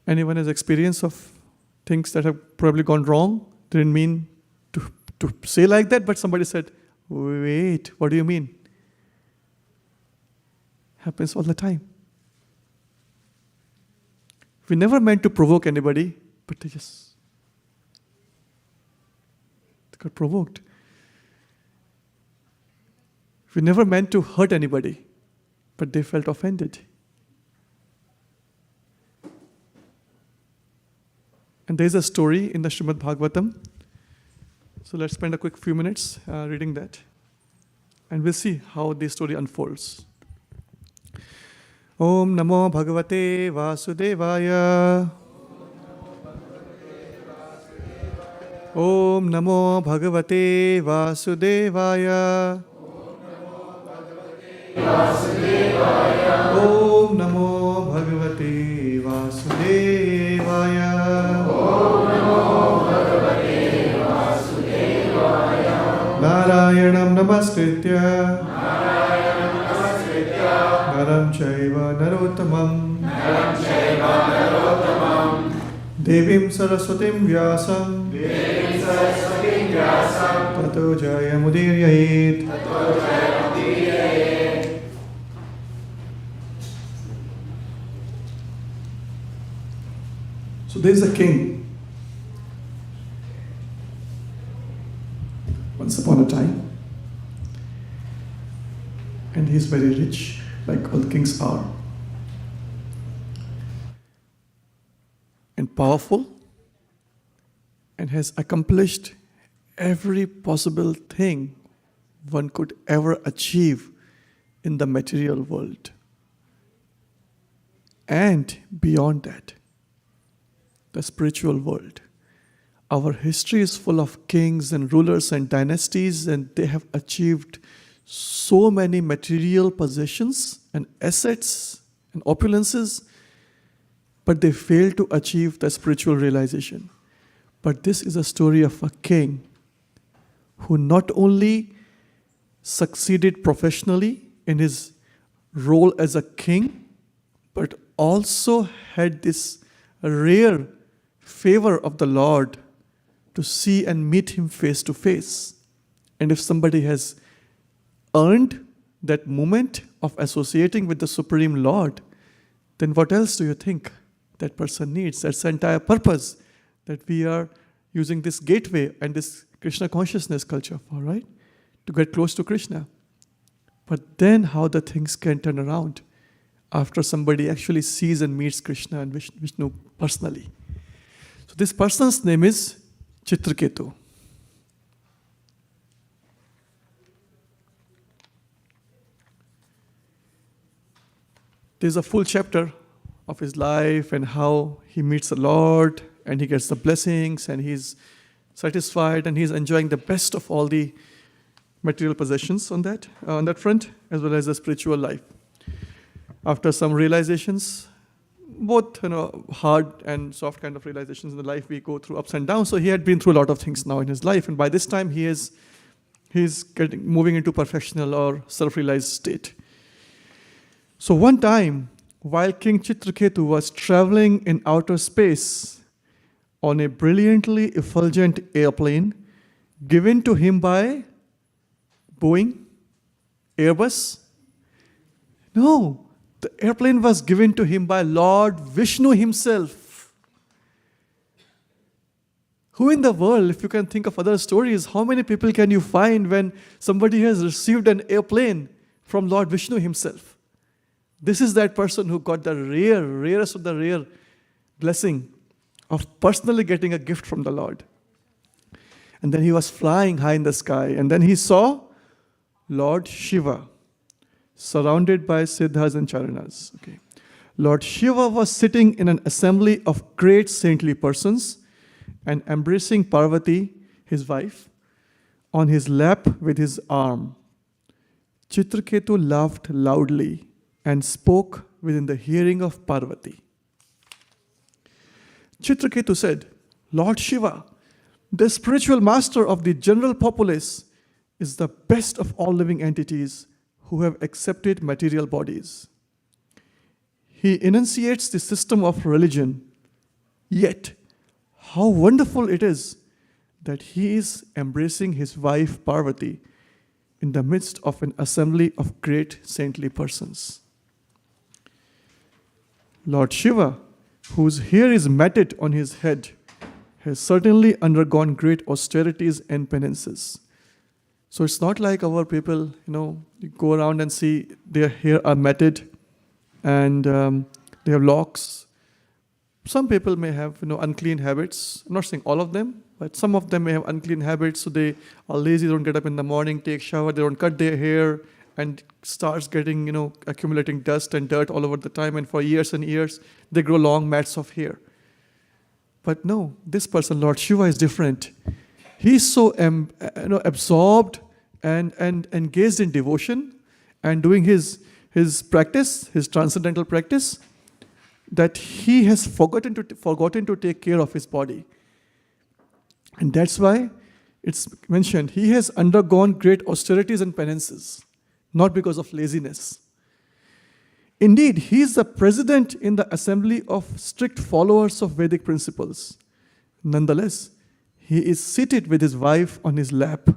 Anyone has experience of things that have probably gone wrong? Didn't mean to say like that, but somebody said, wait, what do you mean? Happens all the time. We never meant to provoke anybody, but they got provoked. We never meant to hurt anybody, but they felt offended. And there's a story in the Srimad Bhagavatam. So let's spend a quick few minutes reading that. And we'll see how this story unfolds. Om Namo Bhagavate Vasudevaya. Om Namo Bhagavate Vasudevaya. Om Namo Bhagavate Vasudevaya. Om Namo Bhagavate Vasudevaya. Narayanam Namaskritya. Naram Chaiva Narottamam. Devim Saraswatim Vyasam. Tato Jaya Mudiryayet. So there's a king. Once upon a time. And he's very rich, like all kings are. And powerful. And has accomplished every possible thing one could ever achieve in the material world. And beyond that, the spiritual world. Our history is full of kings and rulers and dynasties, and they have achieved so many material possessions and assets and opulences, but they failed to achieve the spiritual realization. But this is a story of a king who not only succeeded professionally in his role as a king, but also had this rare favor of the Lord to see and meet him face to face. And if somebody has earned that moment of associating with the Supreme Lord, then what else do you think that person needs? That's the entire purpose that we are using this gateway and this Krishna consciousness culture for, right? To get close to Krishna. But then how the things can turn around after somebody actually sees and meets Krishna and Vishnu personally. So this person's name is Chitraketu. There's a full chapter of his life and how he meets the Lord and he gets the blessings and he's satisfied and he's enjoying the best of all the material possessions on that front, as well as the spiritual life. After some realizations, both hard and soft kind of realizations in the life, we go through ups and downs. So he had been through a lot of things now in his life, and by this time he's moving into perfectional or self-realized state. So one time, while King Chitraketu was traveling in outer space on a brilliantly effulgent airplane given to him by Boeing, Airbus? No, the airplane was given to him by Lord Vishnu himself. Who in the world, if you can think of other stories, how many people can you find when somebody has received an airplane from Lord Vishnu himself? This is that person who got the rarest of the rare blessing of personally getting a gift from the Lord. And then he was flying high in the sky, and then he saw Lord Shiva surrounded by Siddhas and Charanas. Okay. Lord Shiva was sitting in an assembly of great saintly persons and embracing Parvati, his wife, on his lap with his arm. Chitraketu laughed loudly and spoke within the hearing of Parvati. Chitraketu said, Lord Shiva, the spiritual master of the general populace, is the best of all living entities who have accepted material bodies. He enunciates the system of religion, yet how wonderful it is that he is embracing his wife Parvati in the midst of an assembly of great saintly persons. Lord Shiva, whose hair is matted on his head, has certainly undergone great austerities and penances. So it's not like our people, you go around and see their hair are matted and they have locks. Some people may have unclean habits. I'm not saying all of them, but some of them may have unclean habits. So they are lazy, they don't get up in the morning, take shower, they don't cut their hair, and starts getting, accumulating dust and dirt all over the time. And for years and years, they grow long mats of hair. But no, this person, Lord Shiva, is different. He's so absorbed and engaged in devotion and doing his practice, his transcendental practice, that he has forgotten to take care of his body. And that's why it's mentioned, he has undergone great austerities and penances, not because of laziness. Indeed, he is the president in the assembly of strict followers of Vedic principles. Nonetheless, he is seated with his wife on his lap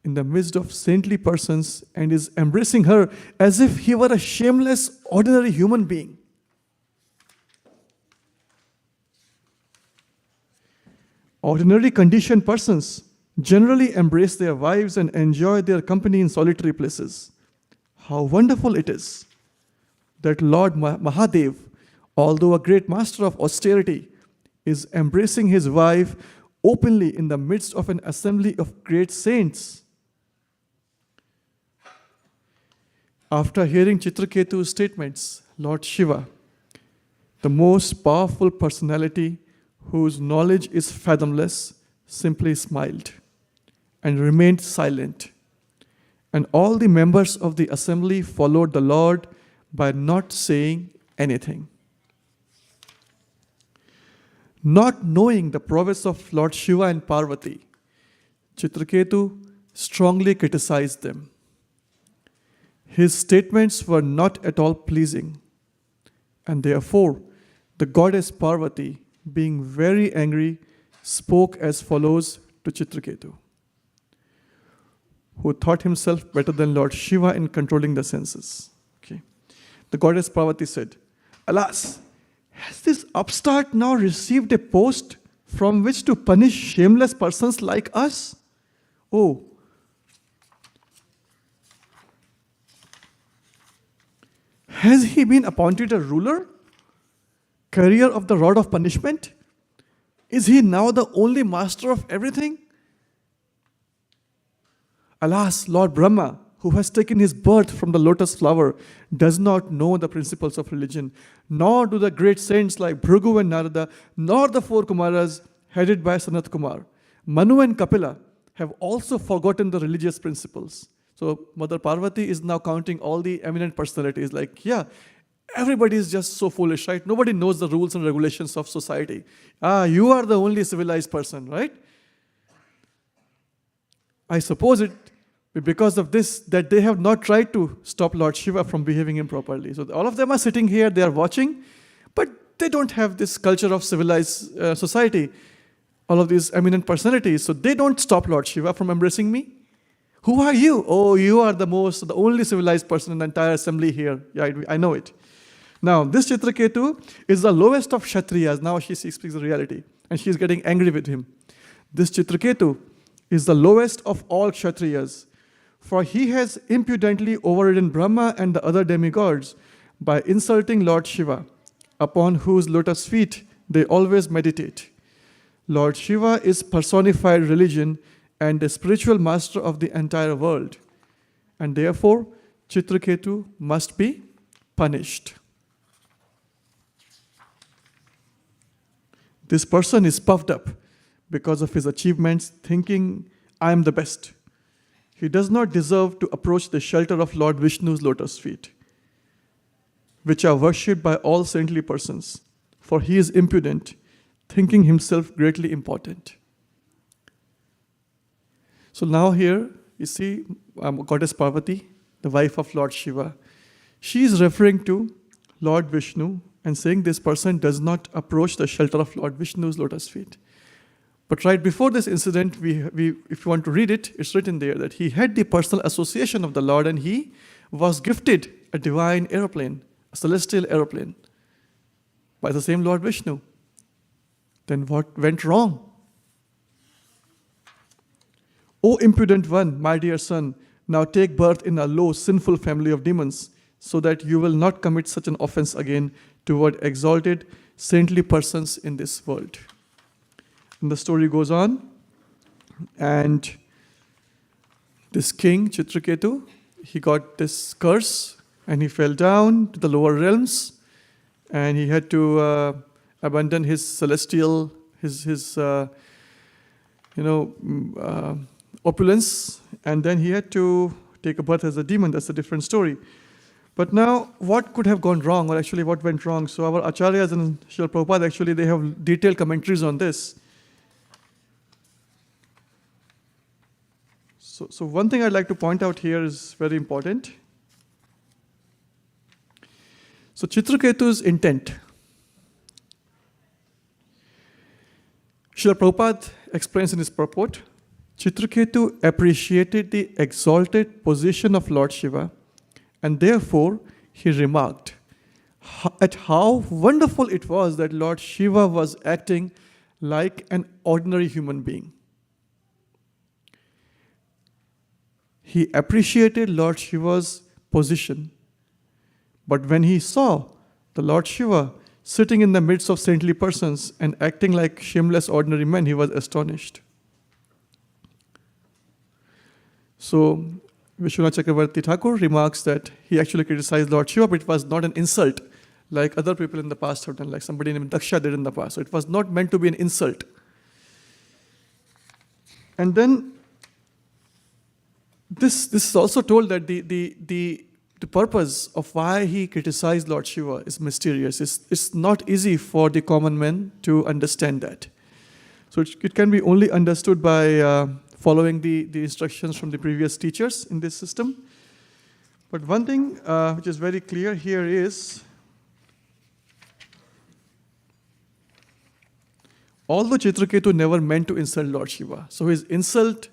in the midst of saintly persons and is embracing her as if he were a shameless, ordinary human being. Ordinary conditioned persons generally embrace their wives and enjoy their company in solitary places. How wonderful it is that Lord Mahadev, although a great master of austerity, is embracing his wife openly in the midst of an assembly of great saints. After hearing Chitraketu's statements, Lord Shiva, the most powerful personality whose knowledge is fathomless, simply smiled and remained silent. And all the members of the assembly followed the Lord by not saying anything. Not knowing the prowess of Lord Shiva and Parvati, Chitraketu strongly criticized them. His statements were not at all pleasing, and therefore the goddess Parvati, being very angry, spoke as follows to Chitraketu, who thought himself better than Lord Shiva in controlling the senses. Okay. The goddess Parvati said, "Alas, has this upstart now received a post from which to punish shameless persons like us? Oh, Has he been appointed a ruler? Carrier of the rod of punishment? Is he now the only master of everything? Alas, Lord Brahma, who has taken his birth from the lotus flower, does not know the principles of religion, nor do the great saints like Bhrigu and Narada, nor the four Kumaras headed by Sanat Kumar. Manu and Kapila have also forgotten the religious principles. So Mother Parvati is now counting all the eminent personalities like, yeah, everybody is just so foolish, right? Nobody knows the rules and regulations of society. You are the only civilized person, right? I suppose it because of this that they have not tried to stop Lord Shiva from behaving improperly. So all of them are sitting here, they are watching, but they don't have this culture of civilized society, all of these eminent personalities. So they don't stop Lord Shiva from embracing me. Who are you? Oh, you are the only civilized person in the entire assembly here. Yeah, I know it. Now, this Chitraketu is the lowest of Kshatriyas. Now she speaks the reality, and she is getting angry with him. This Chitraketu is the lowest of all Kshatriyas, for he has impudently overridden Brahma and the other demigods by insulting Lord Shiva, upon whose lotus feet they always meditate. Lord Shiva is personified religion and the spiritual master of the entire world, and therefore Chitraketu must be punished. This person is puffed up because of his achievements, thinking, I am the best. He does not deserve to approach the shelter of Lord Vishnu's lotus feet, which are worshipped by all saintly persons, for he is impudent, thinking himself greatly important. So now here, you see Goddess Parvati, the wife of Lord Shiva. She is referring to Lord Vishnu and saying this person does not approach the shelter of Lord Vishnu's lotus feet. But right before this incident, if you want to read it, it's written there that he had the personal association of the Lord and he was gifted a divine aeroplane, a celestial aeroplane, by the same Lord Vishnu. Then what went wrong? O impudent one, my dear son, now take birth in a low, sinful family of demons, so that you will not commit such an offense again toward exalted, saintly persons in this world. And the story goes on, and this king, Chitraketu, he got this curse, and he fell down to the lower realms, and he had to abandon his celestial, opulence, and then he had to take a birth as a demon. That's a different story. But now, what could have gone wrong, or actually what went wrong? So our acharyas and Srila Prabhupada, actually, they have detailed commentaries on this. So one thing I'd like to point out here is very important. So Chitraketu's intent. Srila Prabhupada explains in his purport, Chitraketu appreciated the exalted position of Lord Shiva, and therefore he remarked at how wonderful it was that Lord Shiva was acting like an ordinary human being. He appreciated Lord Shiva's position, but when he saw the Lord Shiva sitting in the midst of saintly persons and acting like shameless ordinary men, he was astonished. So Vishwanath Chakravarti Thakur remarks that he actually criticized Lord Shiva, but it was not an insult like other people in the past have done, like somebody named Daksha did in the past. So it was not meant to be an insult. And then this is also told that the purpose of why he criticized Lord Shiva is mysterious. It's not easy for the common man to understand that. So it can be only understood by following the instructions from the previous teachers in this system. But one thing which is very clear here is, although Chitraketu never meant to insult Lord Shiva, so his intent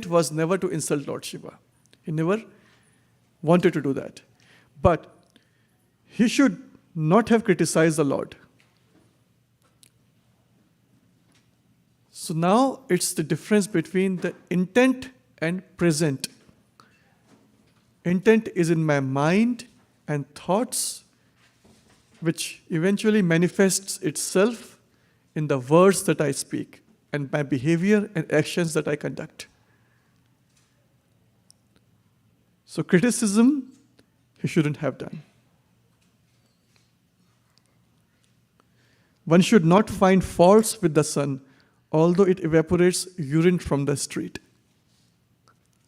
was never to insult Lord Shiva. He never wanted to do that. But he should not have criticized the Lord. So now it's the difference between the intent and present. Intent is in my mind, and thoughts which eventually manifests itself in the words that I speak and my behavior and actions that I conduct. So criticism, he shouldn't have done. One should not find faults with the sun, although it evaporates urine from the street.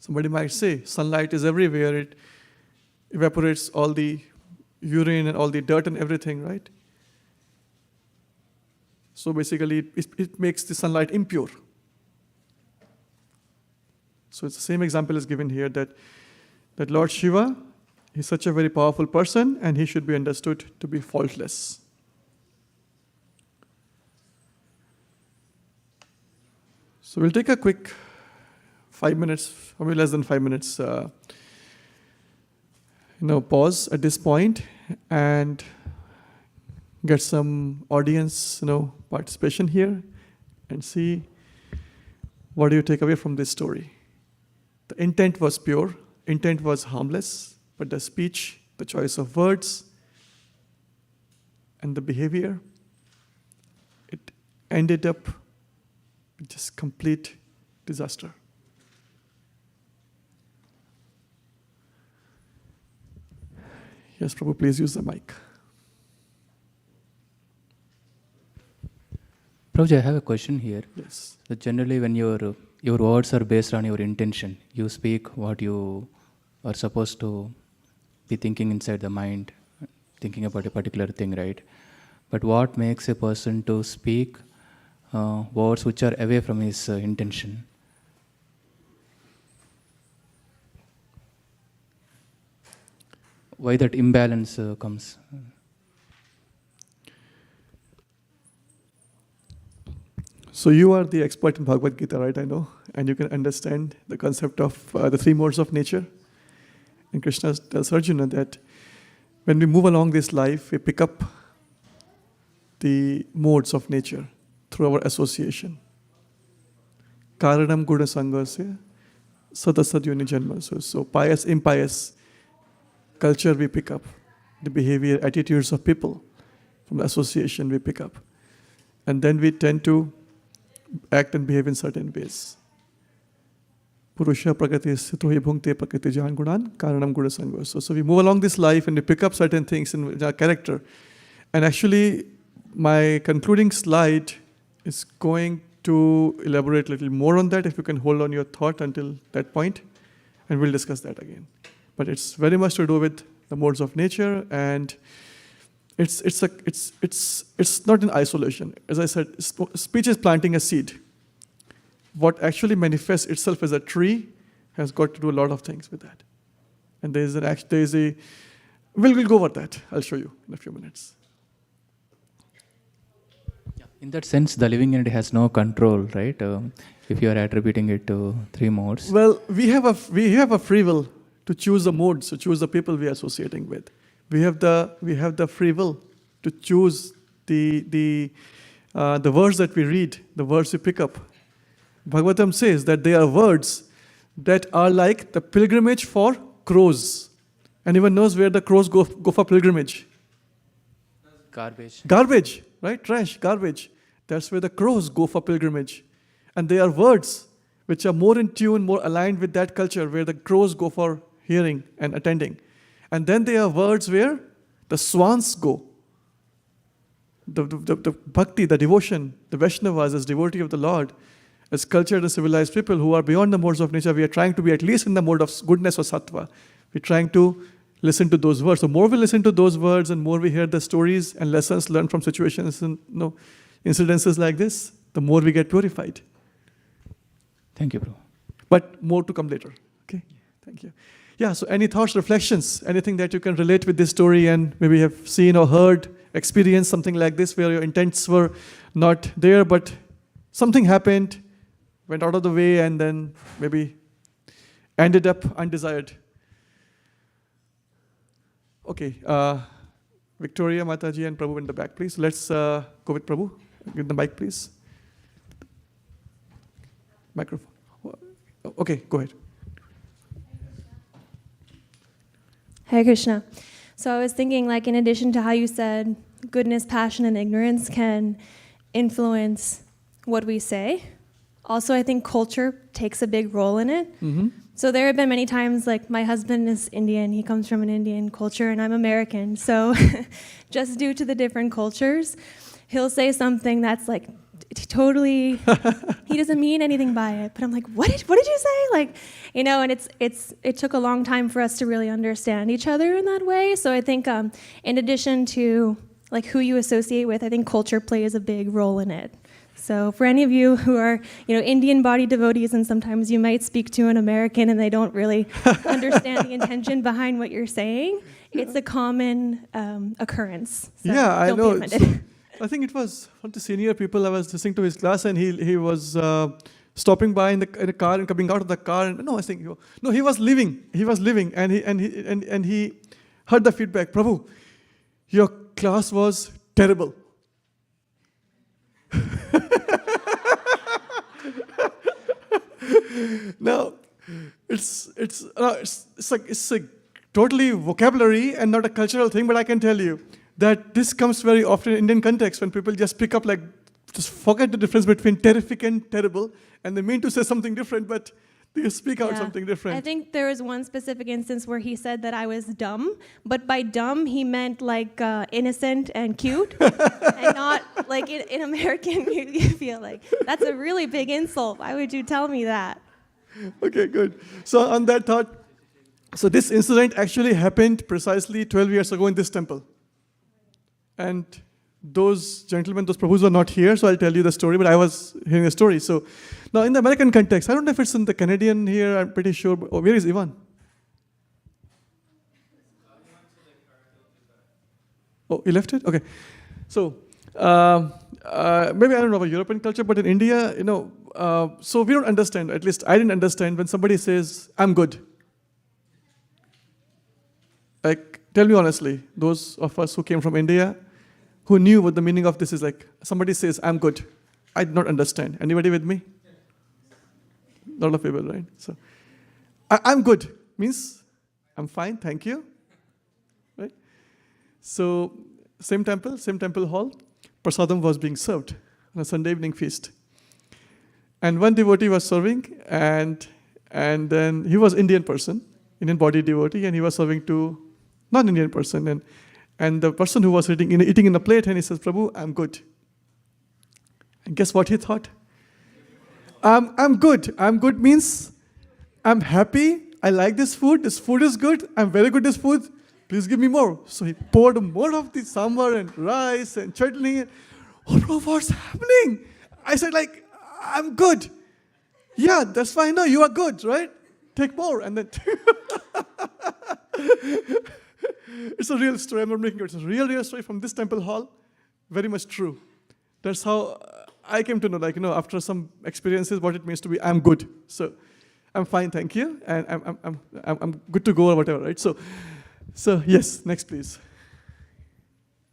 Somebody might say, sunlight is everywhere, it evaporates all the urine and all the dirt and everything, right? So basically, it makes the sunlight impure. So it's the same example is given here that Lord Shiva, he's such a very powerful person and he should be understood to be faultless. So we'll take a quick 5 minutes, or maybe less than 5 minutes, pause at this point and get some audience, participation here and see what do you take away from this story. The intent was pure, intent was harmless, but the speech, the choice of words, and the behavior, it ended up with just complete disaster. Yes, Prabhu, please use the mic. Prabhuji, I have a question here. Yes. So generally, when your words are based on your intention, you speak what you are supposed to be thinking inside the mind, thinking about a particular thing, right? But what makes a person to speak words which are away from his intention? Why that imbalance comes? So you are the expert in Bhagavad Gita, right? I know. And you can understand the concept of the three modes of nature. And Krishna tells Arjuna that when we move along this life, we pick up the modes of nature through our association. Karanam guna sangasya sadasadyoni janma. So pious, impious culture we pick up. The behavior, attitudes of people from the association we pick up. And then we tend to act and behave in certain ways. Purusha prakriti sthito hi bhungte prakriti jahan gunan karanam guna sangha. So we move along this life and we pick up certain things in our character. And actually, my concluding slide is going to elaborate a little more on that, if you can hold on your thought until that point, and we'll discuss that again. But it's very much to do with the modes of nature, and it's not in isolation. As I said, speech is planting a seed. What actually manifests itself as a tree has got to do a lot of things with that. And we'll go over that. I'll show you in a few minutes. In that sense, the living entity has no control, right? If you are attributing it to three modes. Well, we have a free will to choose the modes, to choose the people we are associating with. We have the free will to choose the words that we read, the words we pick up. Bhagavatam says that they are words that are like the pilgrimage for crows. Anyone knows where the crows go for pilgrimage? Garbage. Garbage, right? Trash, garbage. That's where the crows go for pilgrimage. And they are words which are more in tune, more aligned with that culture, where the crows go for hearing and attending. And then there are words where the swans go. The bhakti, the devotion, the Vaishnavas as devotee of the Lord, as cultured and civilized people who are beyond the modes of nature, we are trying to be at least in the mode of goodness or sattva. We're trying to listen to those words. So more we listen to those words and more we hear the stories and lessons learned from situations and incidences like this, the more we get purified. Thank you, bro. But more to come later. Okay, thank you. Yeah, so any thoughts, reflections, anything that you can relate with this story and maybe have seen or heard, experienced something like this where your intents were not there, but something happened, went out of the way, and then maybe ended up undesired. Okay, Victoria, Mataji, and Prabhu in the back, please. Let's go with Prabhu. Give the mic, please. Microphone. Okay, go ahead. Hare Krishna. So I was thinking, like, in addition to how you said goodness, passion, and ignorance can influence what we say, also I think culture takes a big role in it. Mm-hmm. So there have been many times, like, my husband is Indian, he comes from an Indian culture, and I'm American. So just due to the different cultures, he'll say something that's like totally, he doesn't mean anything by it. But I'm like, what did you say? Like, you know, and it took a long time for us to really understand each other in that way. So I think in addition to like who you associate with, I think culture plays a big role in it. So for any of you who are, you know, Indian body devotees, and sometimes you might speak to an American and they don't really understand the intention behind what you're saying, it's a common occurrence. So Yeah, I don't know. be offended. I think it was one of the senior people. I was listening to his class, and he was stopping by in a car and coming out of the car. And no, I think he was leaving. He was leaving, and he heard the feedback. Prabhu, your class was terrible. Now, it's like totally vocabulary and not a cultural thing, but I can tell you that this comes very often in Indian context when people just pick up, like, just forget the difference between terrific and terrible, and they mean to say something different, but they speak out something different. I think there was one specific instance where he said that I was dumb, but by dumb he meant like innocent and cute, and not like in American you feel like that's a really big insult. Why would you tell me that? Okay, good. So on that thought, so this incident actually happened precisely 12 years ago in this temple. And those gentlemen, those Prabhus were not here, so I'll tell you the story, but I was hearing the story. So now in the American context, I don't know if it's in the Canadian here, I'm pretty sure. Oh, where is Ivan? Oh, he left it? Okay. So maybe I don't know about European culture, but in India, you know, so we don't understand, at least I didn't understand when somebody says, I'm good. Like, tell me honestly, those of us who came from India, who knew what the meaning of this is, like, somebody says, I'm good. I did not understand. Anybody with me? A lot of people, right? So, I'm good means I'm fine, thank you. Right? So, same temple hall, prasadam was being served on a Sunday evening feast. And one devotee was serving, and then he was Indian person, Indian body devotee, and he was serving to non-Indian person. And the person who was eating in a plate, and he says, Prabhu, I'm good. And guess what he thought? I'm good. I'm good means I'm happy. I like this food. This food is good. I'm very good at this food. Please give me more. So he poured more of the sambar and rice and chutney. Oh, bro, what's happening? I said, like, I'm good. Yeah, that's fine. No, you are good, right? Take more. And then it's a real story. I'm not making it. It's a real story from this temple hall. Very much true. That's how I came to know, like, you know, after some experiences, what it means to be, I'm good. So I'm fine, thank you. And I'm good to go or whatever, right? So yes, next please.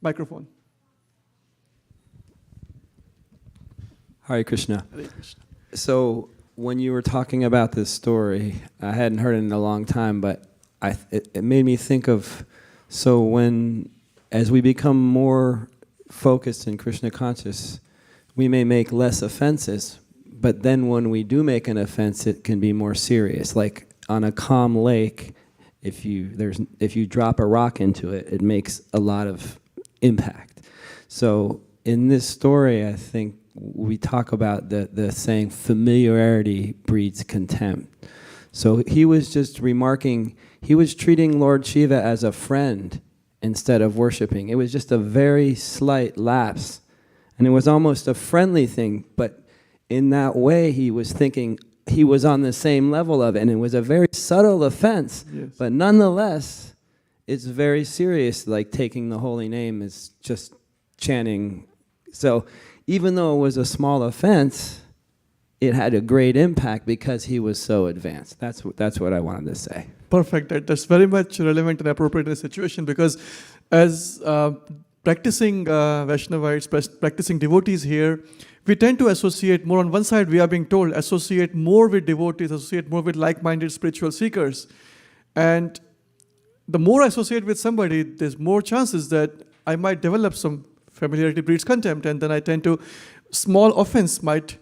Microphone. Hare Krishna. Hare Krishna. So when you were talking about this story, I hadn't heard it in a long time, but it made me think of, so as we become more focused and Krishna conscious, we may make less offenses, but then when we do make an offense, it can be more serious. Like on a calm lake, if you drop a rock into it, it makes a lot of impact. So in this story, I think we talk about the saying, familiarity breeds contempt. So he was just remarking, he was treating Lord Shiva as a friend instead of worshiping. It was just a very slight lapse. And it was almost a friendly thing, but in that way he was thinking he was on the same level of it, and it was a very subtle offense, yes. But nonetheless, it's very serious, like taking the holy name is just chanting. So even though it was a small offense, it had a great impact because he was so advanced. That's what I wanted to say. Perfect. That's very much relevant and appropriate in the situation, because as practicing Vaishnavites, practicing devotees here, we tend to associate more. On one side, we are being told, associate more with devotees, associate more with like-minded spiritual seekers. And the more I associate with somebody, there's more chances that I might develop some familiarity breeds contempt, and then I tend to, small offense might,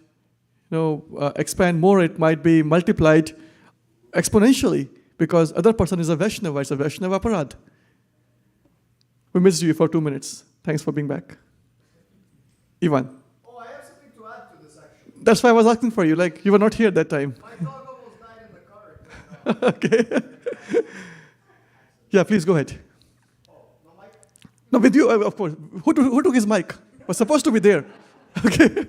expand more. It might be multiplied exponentially because other person is a Vaishnava. It's a Vaishnava aparad. We missed you for 2 minutes. Thanks for being back. Ivan. Oh, I have something to add to this actually. That's why I was asking for you. Like, you were not here that time. My dog almost died in the car. Okay. Yeah, please go ahead. Oh, no mic? No, with you, of course. Who took his mic? Was supposed to be there. Okay.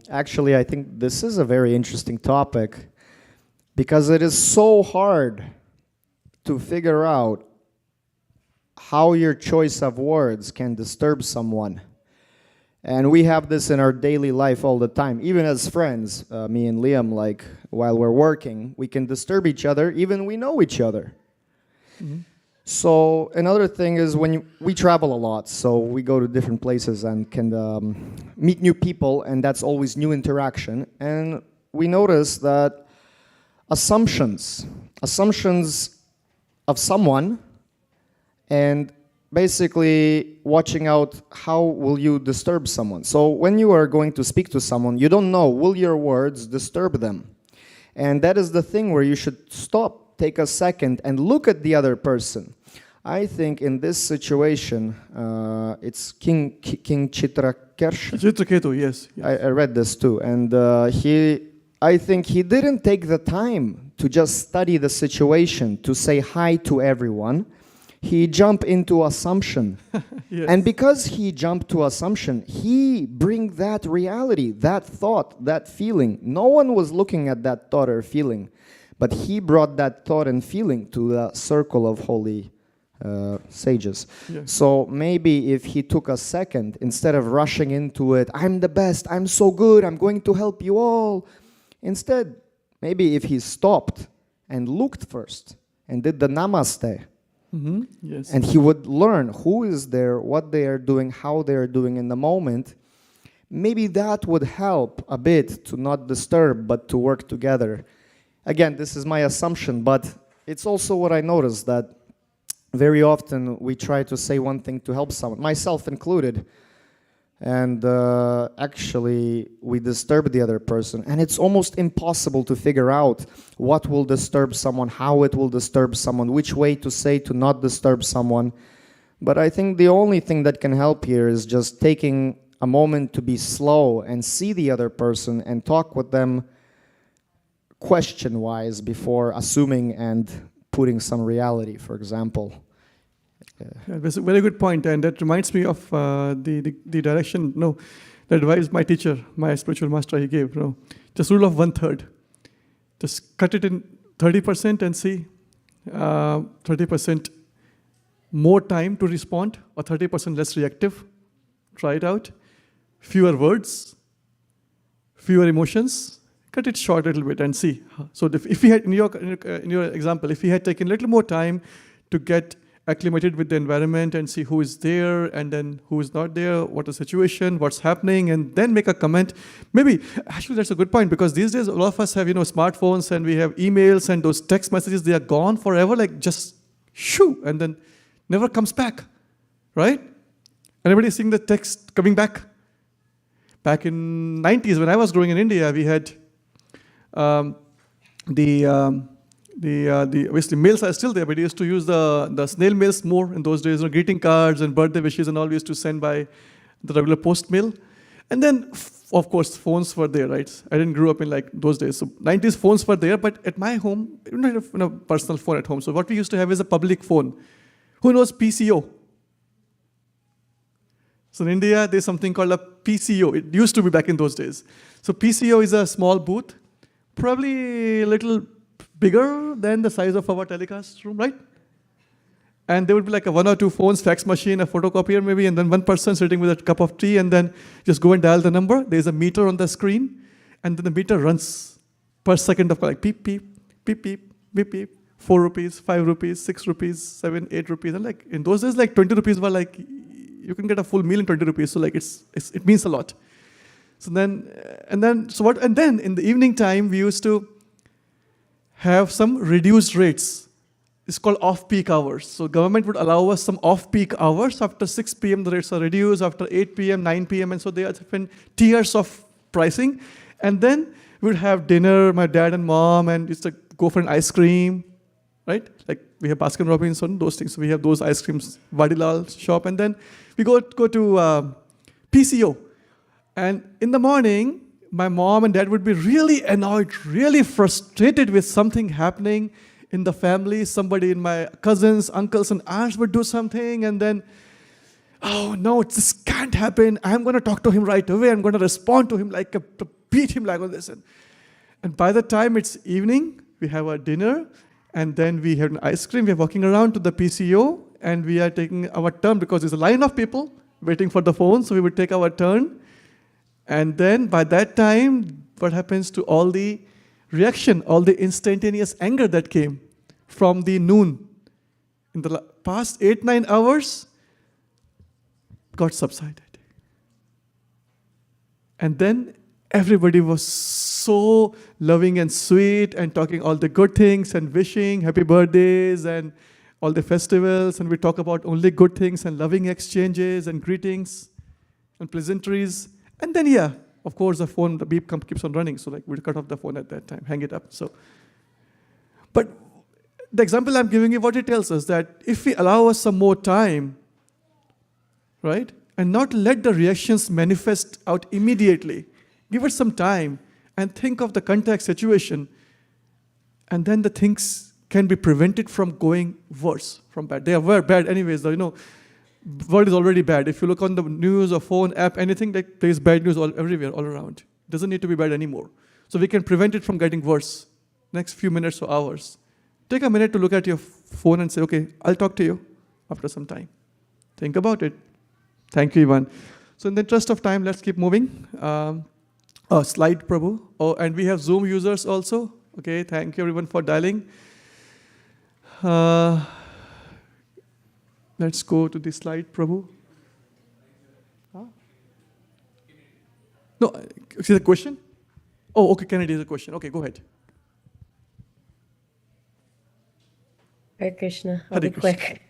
Actually, I think this is a very interesting topic because it is so hard to figure out how your choice of words can disturb someone. And we have this in our daily life all the time. Even as friends, me and Liam, like while we're working, we can disturb each other, even we know each other. Mm-hmm. So another thing is we travel a lot, so we go to different places and can meet new people, and that's always new interaction. And we notice that assumptions of someone, and basically watching out how will you disturb someone. So when you are going to speak to someone, you don't know, will your words disturb them? And that is the thing where you should stop, take a second, and look at the other person. I think in this situation, it's King Chitraketu. Chitraketu, yes. I read this too, and I think he didn't take the time to just study the situation, to say hi to everyone. He jumped into assumption. Yes. And because he jumped to assumption, he bring that reality, that thought, that feeling. No one was looking at that thought or feeling, but he brought that thought and feeling to the circle of holy sages. Yes. So maybe if he took a second, instead of rushing into it, I'm the best, I'm so good, I'm going to help you all. Instead, maybe if he stopped and looked first and did the namaste, Mm-hmm. Yes. and he would learn who is there, what they are doing, how they are doing in the moment, maybe that would help a bit to not disturb, but to work together. Again, this is my assumption, but it's also what I noticed, that very often we try to say one thing to help someone, myself included, and actually we disturb the other person, and it's almost impossible to figure out what will disturb someone, how it will disturb someone, which way to say to not disturb someone. But I think the only thing that can help here is just taking a moment to be slow and see the other person and talk with them question-wise before assuming and putting some reality, for example. Yeah, that's a very good point, and that reminds me of the direction, the advice my teacher, my spiritual master, he gave, just rule of 1/3. Just cut it in 30% and see 30% more time to respond or 30% less reactive. Try it out. Fewer words, fewer emotions. Cut it short a little bit and see. So if he had, in your example, if he had taken a little more time to get acclimated with the environment and see who is there and then who is not there, what is the situation, what's happening, and then make a comment. Maybe, actually that's a good point, because these days all of us have smartphones and we have emails, and those text messages, they are gone forever, like just shoo, and then never comes back, right? Anybody seeing the text coming back? Back in 90s when I was growing in India, we had obviously mails are still there, but we used to use the snail mails more in those days, greeting cards and birthday wishes and all we used to send by the regular post mail. And then, of course, phones were there, right? I didn't grow up in like those days. So 90s phones were there, but at my home, we didn't have a personal phone at home. So what we used to have is a public phone. Who knows PCO? So in India, there's something called a PCO. It used to be back in those days. So PCO is a small booth, probably a little bigger than the size of our telecast room, right? And there would be like a 1 or 2 phones, fax machine, a photocopier maybe, and then one person sitting with a cup of tea, and then just go and dial the number. There's a meter on the screen, and then the meter runs per second of like beep, beep, beep, beep, beep, beep, 4 rupees, 5 rupees, 6 rupees, 7, 8 rupees. And like in those days, like 20 rupees were like, you can get a full meal in 20 rupees. So like it means a lot. So then, and then in the evening time, we used to have some reduced rates. It's called off-peak hours. So government would allow us some off-peak hours. After 6 p.m., the rates are reduced. After 8 p.m., 9 p.m., and so they are different tiers of pricing. And then we'd have dinner, my dad and mom, and just go for an ice cream, right? Like we have Baskin Robbins and those things. So we have those ice creams, Vadilal shop, and then we go to PCO. And in the morning, my mom and dad would be really annoyed, really frustrated with something happening in the family. Somebody in my cousins, uncles, and aunts would do something, and then, oh no, this can't happen. I'm going to talk to him right away. I'm going to respond to him beat him like this. And by the time it's evening, we have our dinner, and then we have an ice cream. We're walking around to the PCO, and we are taking our turn because there's a line of people waiting for the phone, so we would take our turn. And then by that time, what happens to all the reaction, all the instantaneous anger that came from the noon? In the past 8-9 hours, got subsided. And then everybody was so loving and sweet and talking all the good things and wishing happy birthdays and all the festivals. And we talk about only good things and loving exchanges and greetings and pleasantries. And then, yeah, of course, the phone, the beep keeps on running. So we'll cut off the phone at that time, hang it up. So, but the example I'm giving you, what it tells us, that if we allow us some more time, right, and not let the reactions manifest out immediately, give it some time and think of the context situation, and then the things can be prevented from going worse, from bad. They are bad anyways, though, world is already bad. If you look on the news or phone app, anything, there's bad news everywhere, all around. It doesn't need to be bad anymore. So we can prevent it from getting worse next few minutes or hours. Take a minute to look at your phone and say, okay, I'll talk to you after some time. Think about it. Thank you, Ivan. So in the interest of time, let's keep moving. Slide, Prabhu. Oh, and we have Zoom users also. Okay, thank you everyone for dialing. Let's go to the slide, Prabhu. Huh? No, is it a question? Oh, okay, Kennedy is a question. Okay, go ahead. Hare Krishna. I'll Hare be Krishna. quick.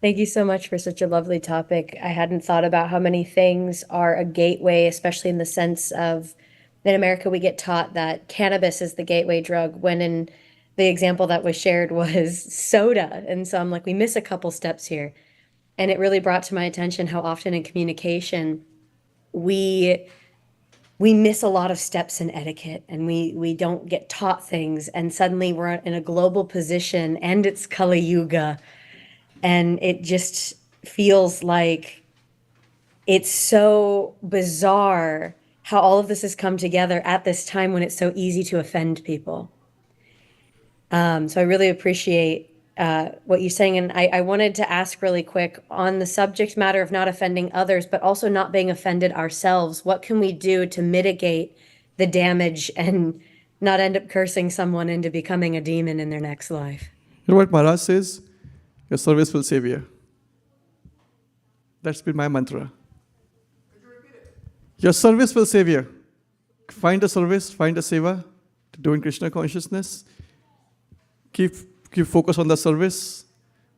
Thank you so much for such a lovely topic. I hadn't thought about how many things are a gateway, especially in the sense of in America, we get taught that cannabis is the gateway drug, when in the example that was shared was soda. And so I'm like, we miss a couple steps here. And it really brought to my attention how often in communication we miss a lot of steps in etiquette, and we don't get taught things. And suddenly we're in a global position, and it's Kali Yuga. And it just feels like it's so bizarre how all of this has come together at this time when it's so easy to offend people. So I really appreciate what you're saying. And I wanted to ask really quick on the subject matter of not offending others, but also not being offended ourselves. What can we do to mitigate the damage and not end up cursing someone into becoming a demon in their next life? You know what Maharaj says? Your service will save you. That's been my mantra. Your service will save you. Find a service, find a seva to do in Krishna consciousness. Keep focus on the service.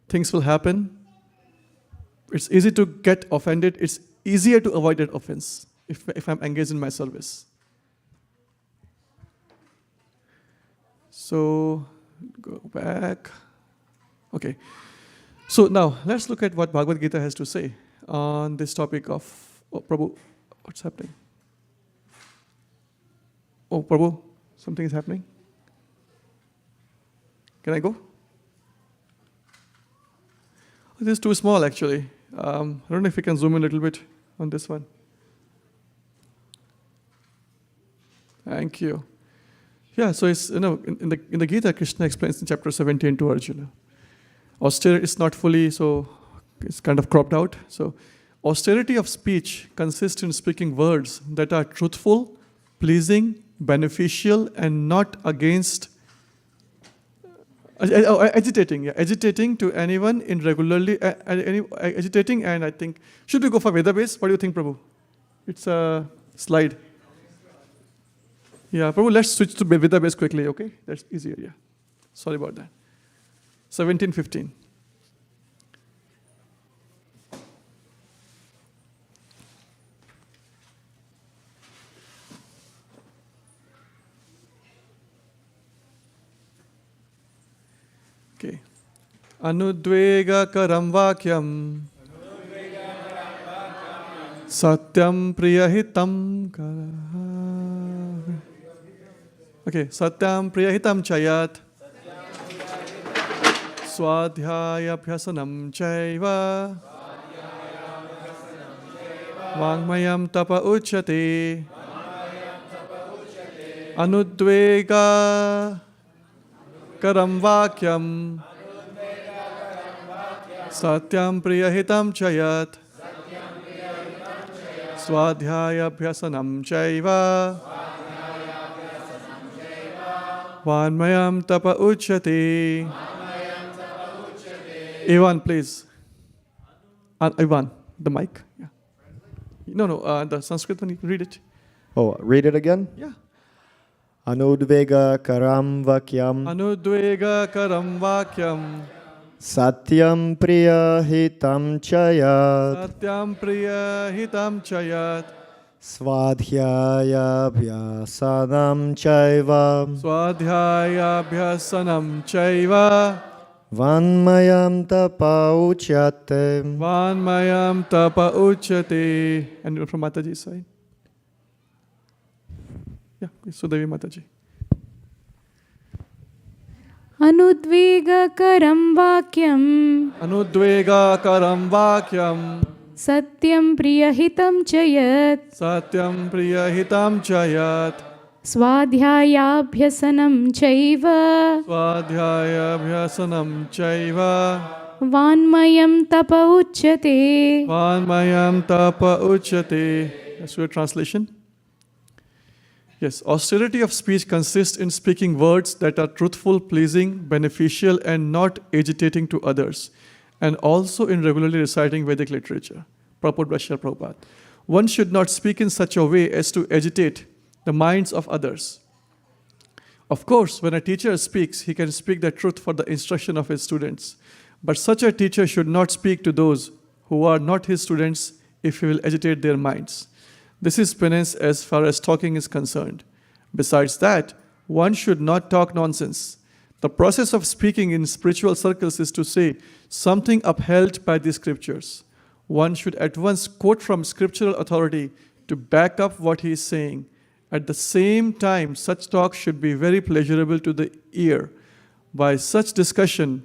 Things will happen. It's easy to get offended. It's easier to avoid that offense if I'm engaged in my service. So, go back. Okay. So now, let's look at what Bhagavad Gita has to say on this topic of, oh, Prabhu, what's happening? Oh, Prabhu, something is happening. Can I go? This is too small, actually. I don't know if we can zoom in a little bit on this one. Thank you. Yeah, so it's, in the Gita, Krishna explains in chapter 17 to Arjuna. Austerity is not fully, so it's kind of cropped out. So austerity of speech consists in speaking words that are truthful, pleasing, beneficial, and not against agitating to anyone in regularly agitating. And I think, should we go for Veda base? What do you think, Prabhu? It's a slide. Yeah, Prabhu, let's switch to Vedanta base quickly, okay? That's easier, yeah. Sorry about that. 1715. Okay. Anudvegakaram vakyam satyam priyahitam kara. Okay, satyam priyahitam chayat swadhyaya abhyasanam chaiva vangmayam tapa uchyate anudvega karam vakyam satyam priyahitam chayat swadhyaya abhyasanam chaiva vanmayam tapa uchyate. Ivan, please. Ivan, the mic. Yeah. No, the Sanskrit one, you can read it. Oh, read it again? Yeah. Anudvega karam vakyam Anudvega karam vakyam satyam priya hitam chayat satyam priya hitam chayat swadhyaya abhyasanam chaiva swadhyaya abhyasanam chaiva vanmayam tapa uchyate. vanmayam tapa uchyate. And from Mataji's side. Yeah, Sudevi Mataji. Anudvegakaram vakyam Anudvegakaram vakyam satyam priyahitam chayat satyam priyahitam chayat swadhyayabhyasanam chaiva swadhyaya abhyasanam chaiva vanmayam tapa uchyate. vanmayam tapa uchyate. That's your translation. Yes, austerity of speech consists in speaking words that are truthful, pleasing, beneficial, and not agitating to others, and also in regularly reciting Vedic literature. Purport by Srila Prabhupada. One should not speak in such a way as to agitate the minds of others. Of course, when a teacher speaks, he can speak the truth for the instruction of his students. But such a teacher should not speak to those who are not his students if he will agitate their minds. This is penance as far as talking is concerned. Besides that, one should not talk nonsense. The process of speaking in spiritual circles is to say something upheld by the scriptures. One should at once quote from scriptural authority to back up what he is saying. At the same time, such talk should be very pleasurable to the ear. By such discussion,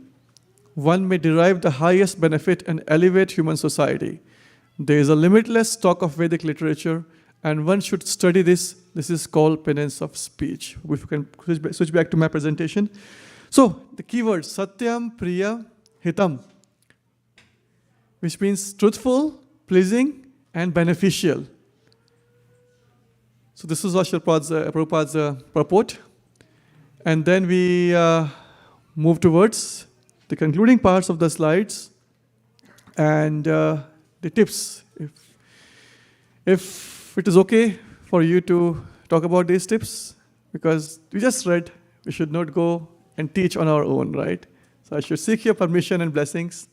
one may derive the highest benefit and elevate human society. There is a limitless stock of Vedic literature, and one should study this. This is called penance of speech. If you can switch back to my presentation. So, the keyword, Satyam Priya Hitam, which means truthful, pleasing, and beneficial. So this is Prabhupada's purport. And then we move towards the concluding parts of the slides and the tips. If it is okay for you to talk about these tips, because we just read, we should not go and teach on our own, right? So I should seek your permission and blessings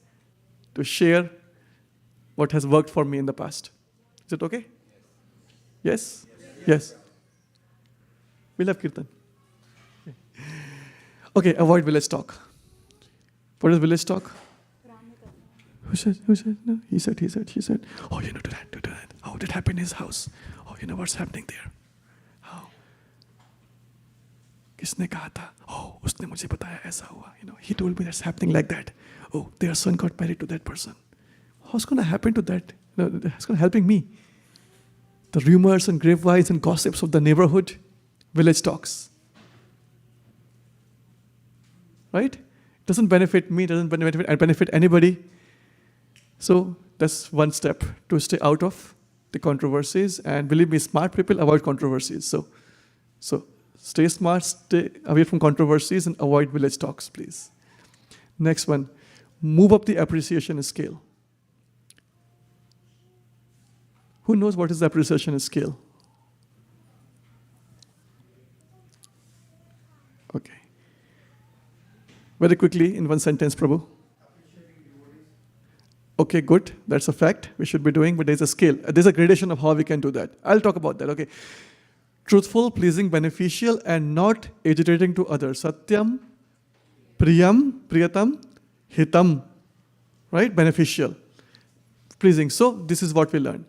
to share what has worked for me in the past. Is it okay? Yes? Yes. We'll have Kirtan. Okay, avoid village talk. What is village talk? Who said? No, he said. She said, oh, do that. Oh, that happened in his house. Oh, what's happening there? How? Kisne kaha tha? Oh, usne mujhe bataya aisa hua. He told me that's happening like that. Oh, their son got married to that person. What's going to happen to that? It's going to helping me. The rumors and grapevines and gossips of the neighborhood, village talks. Right? It doesn't benefit me, doesn't benefit anybody. So that's one step to stay out of the controversies. And believe me, smart people avoid controversies. So stay smart, stay away from controversies and avoid village talks, please. Next one, move up the appreciation scale. Who knows what is the appreciation scale? Very quickly, in one sentence, Prabhu. Okay, good. That's a fact we should be doing, but there's a scale. There's a gradation of how we can do that. I'll talk about that, okay. Truthful, pleasing, beneficial, and not agitating to others. Satyam, priyam, priyatam, hitam, right? Beneficial, pleasing. So this is what we learned.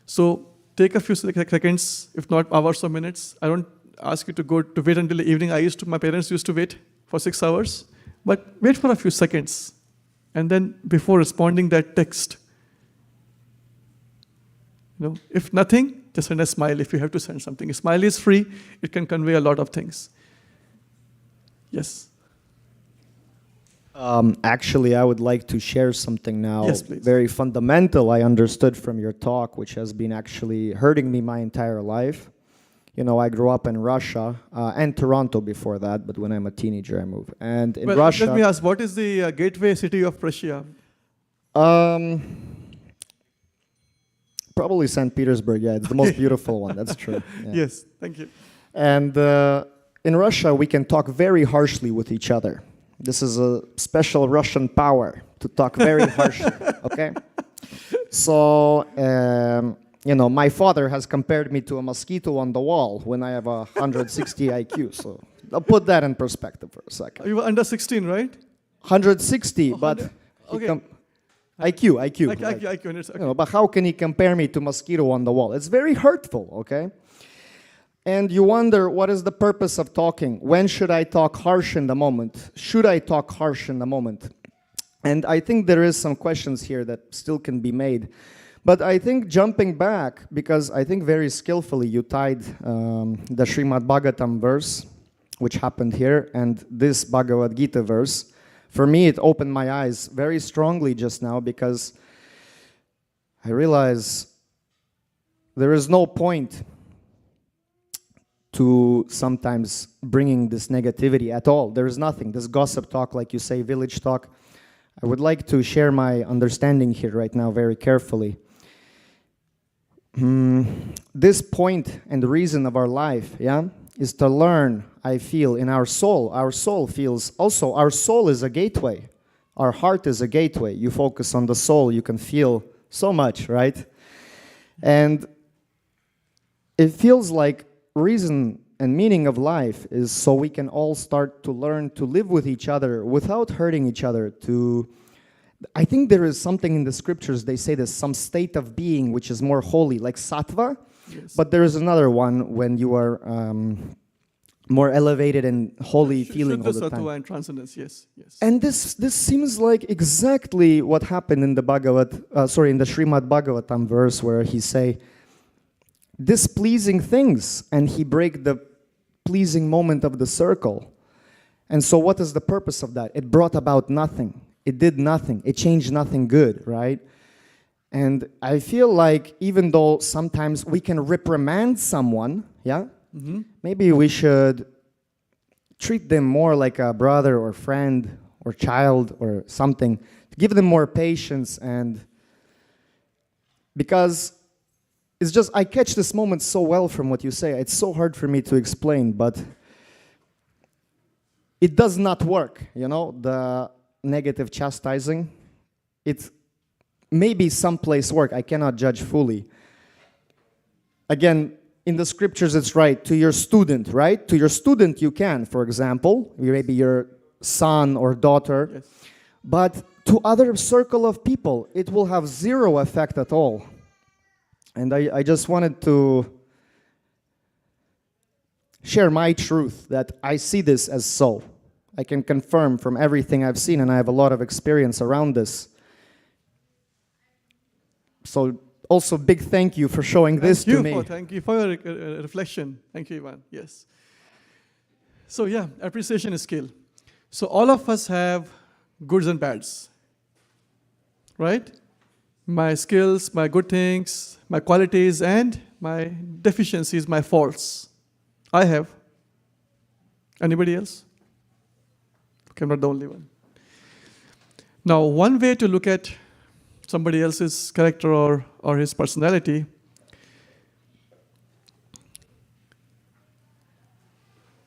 So take a few seconds, if not hours or minutes. I don't ask you to wait until the evening. My parents used to wait for 6 hours, but wait for a few seconds. And then before responding that text, if nothing, just send a smile if you have to send something. A smile is free. It can convey a lot of things. Yes. Actually, I would like to share something now. Yes, please. Very fundamental, I understood from your talk, which has been actually hurting me my entire life. I grew up in Russia and Toronto before that, but when I'm a teenager, I moved. And in Russia... Let me ask, what is the gateway city of Russia? Probably St. Petersburg, yeah. It's the most beautiful one, that's true. Yeah. Yes, thank you. And in Russia, we can talk very harshly with each other. This is a special Russian power to talk very harshly, okay? So... my father has compared me to a mosquito on the wall when I have a 160 IQ. So I'll put that in perspective for a second. You were under 16, right? 160, but okay. IQ. IQ. But how can he compare me to mosquito on the wall? It's very hurtful, okay? And you wonder, what is the purpose of talking? When should I talk harsh in the moment? Should I talk harsh in the moment? And I think there is some questions here that still can be made. But I think jumping back, because I think very skillfully you tied the Srimad Bhagavatam verse, which happened here, and this Bhagavad Gita verse, for me it opened my eyes very strongly just now, because I realize there is no point to sometimes bringing this negativity at all. There is nothing. This gossip talk, like you say, village talk. I would like to share my understanding here right now very carefully. This point and the reason of our life, is to learn, I feel, in our soul. Our soul feels, also, our soul is a gateway. Our heart is a gateway. You focus on the soul, you can feel so much, right? And it feels like reason and meaning of life is so we can all start to learn to live with each other without hurting each other, I think there is something in the scriptures, they say there's some state of being which is more holy, like sattva, yes. But there is another one when you are more elevated and holy feeling all the time. Sattva and transcendence, yes. And this seems like exactly what happened in the in the Srimad Bhagavatam verse where he say, displeasing things, and he break the pleasing moment of the circle. And so what is the purpose of that? It brought about nothing. It did nothing. It changed nothing good, right? And I feel like even though sometimes we can reprimand someone, maybe we should treat them more like a brother or friend or child or something, to give them more patience. And because it's just, I catch this moment so well from what you say. It's so hard for me to explain, but it does not work, the negative chastising. It maybe someplace work. I cannot judge fully. Again, in the scriptures it's right, to your student, right? To your student you can, for example, maybe your son or daughter, yes. But to other circle of people, it will have zero effect at all. And I just wanted to share my truth, that I see this as so. I can confirm from everything I've seen, and I have a lot of experience around this. So also big thank you for showing this to me. Thank you for your reflection. Thank you, Ivan. Yes. So appreciation is skill. So all of us have goods and bads, right? My skills, my good things, my qualities, and my deficiencies, my faults. I have. Anybody else? Okay, I'm not the only one. Now, one way to look at somebody else's character or his personality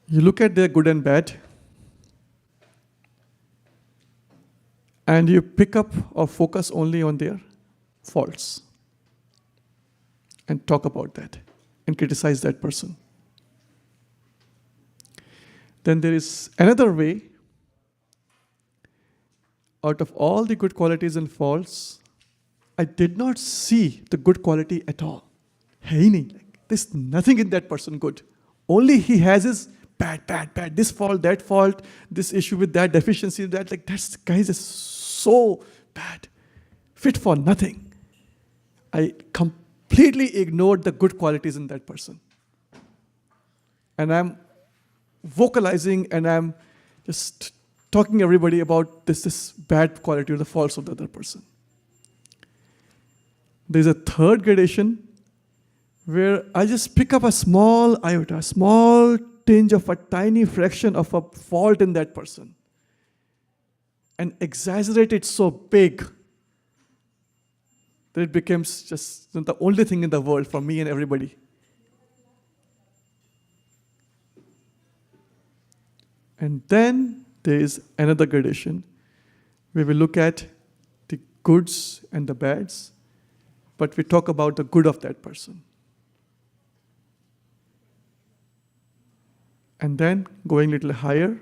you look at their good and bad, and you pick up or focus only on their faults and talk about that and criticize that person. Then there is another way. Out of all the good qualities and faults, I did not see the good quality at all. है ही नहीं. There's nothing in that person good. Only he has his bad. This fault, this issue with that, deficiency, that. Like, that guy is so bad. Fit for nothing. I completely ignored the good qualities in that person. And I'm vocalizing and I'm just talking to everybody about this bad quality or the faults of the other person. There's a third gradation where I just pick up a small iota, a small tinge of a tiny fraction of a fault in that person and exaggerate it so big that it becomes just the only thing in the world for me and everybody. And then there is another gradation where we look at the goods and the bads, but we talk about the good of that person. And then, going a little higher,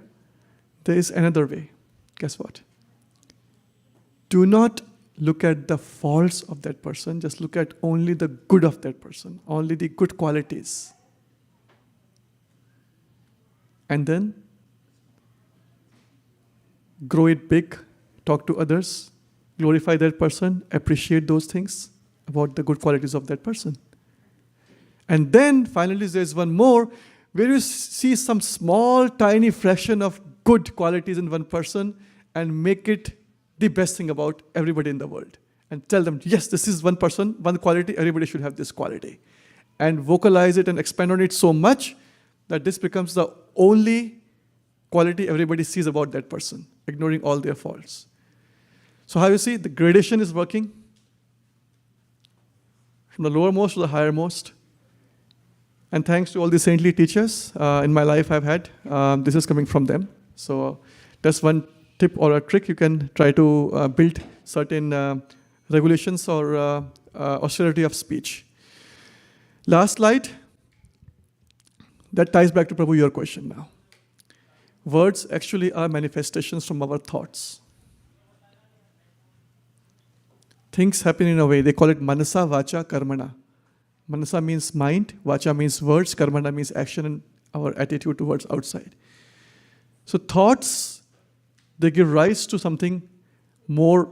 there is another way. Guess what? Do not look at the faults of that person, just look at only the good of that person, only the good qualities. And then, grow it big, talk to others, glorify that person, appreciate those things about the good qualities of that person. And then, finally, there's one more, where you see some small, tiny fraction of good qualities in one person and make it the best thing about everybody in the world. And tell them, yes, this is one person, one quality, everybody should have this quality. And vocalize it and expand on it so much that this becomes the only quality everybody sees about that person, ignoring all their faults. So how you see, the gradation is working from the lowermost to the highermost. And thanks to all the saintly teachers in my life I've had, this is coming from them. So that's one tip or a trick. You can try to build certain regulations or austerity of speech. Last slide. That ties back to Prabhu, your question now. Words actually are manifestations from our thoughts. Things happen in a way, they call it manasa, vacha, karmana. Manasa means mind, vacha means words, karmana means action and our attitude towards outside. So thoughts, they give rise to something more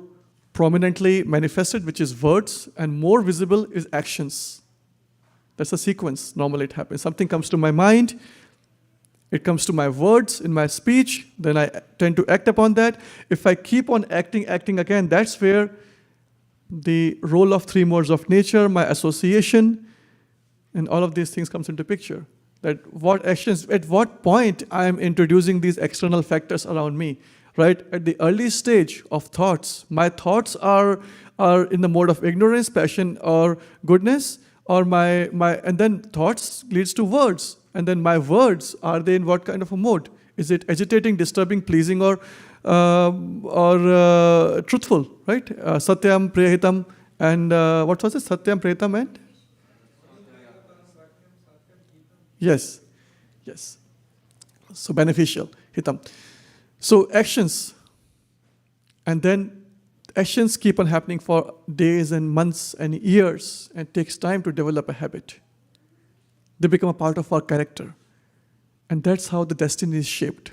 prominently manifested, which is words, and more visible is actions. That's a sequence. Normally it happens. Something comes to my mind, it comes to my words in my speech, then I tend to act upon that. If I keep on acting again, that's where the role of three modes of nature, my association, and all of these things comes into picture. That what actions, at what point I am introducing these external factors around me, right? At the early stage of thoughts, my thoughts are in the mode of ignorance, passion, or goodness, or and then thoughts leads to words. And then my words, are they in what kind of a mode? Is it agitating, disturbing, pleasing, or truthful, right? Satyam, Priyahitam, and what was it? Satyam, Priyahitam, and? Yes. So beneficial, hitam. So actions, and then actions keep on happening for days and months and years, and it takes time to develop a habit. They become a part of our character. And that's how the destiny is shaped.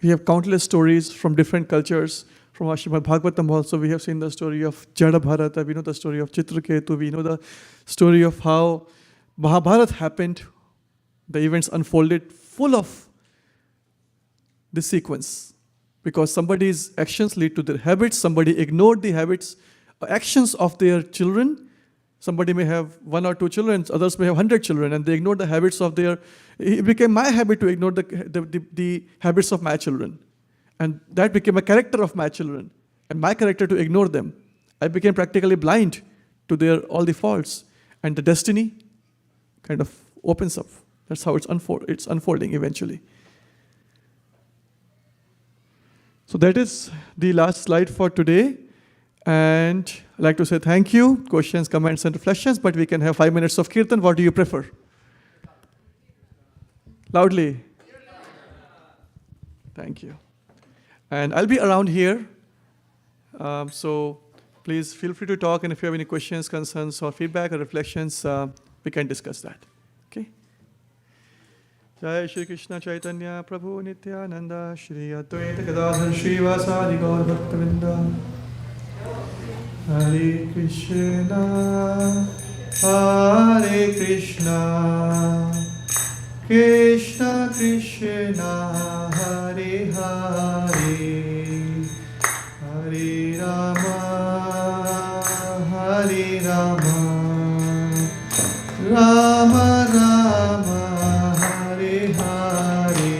We have countless stories from different cultures. From our Srimad Bhagavatam also, we have seen the story of Jada Bharata, we know the story of Chitraketu, we know the story of how Mahabharata happened. The events unfolded full of this sequence. Because somebody's actions lead to their habits, somebody ignored the habits, actions of their children. Somebody may have 1 or 2 children, others may have 100 children, and they ignore the habits of their... It became my habit to ignore the habits of my children. And that became a character of my children, and my character to ignore them. I became practically blind to all the faults. And the destiny kind of opens up. That's how it's unfolding eventually. So that is the last slide for today. And I'd like to say thank you. Questions, comments, and reflections, but we can have 5 minutes of Kirtan. What do you prefer? Loudly. Thank you. And I'll be around here. So please feel free to talk. And if you have any questions, concerns, or feedback or reflections, we can discuss that. Okay? Jai Shri Krishna Chaitanya Prabhu Nityananda Shri Advaita Gadadhar Shri Vasadi Gaur Bhaktavinda Hare Krishna Hare Krishna Krishna Krishna Hare Hare Hare Rama Hare Rama Rama Rama Hare Hare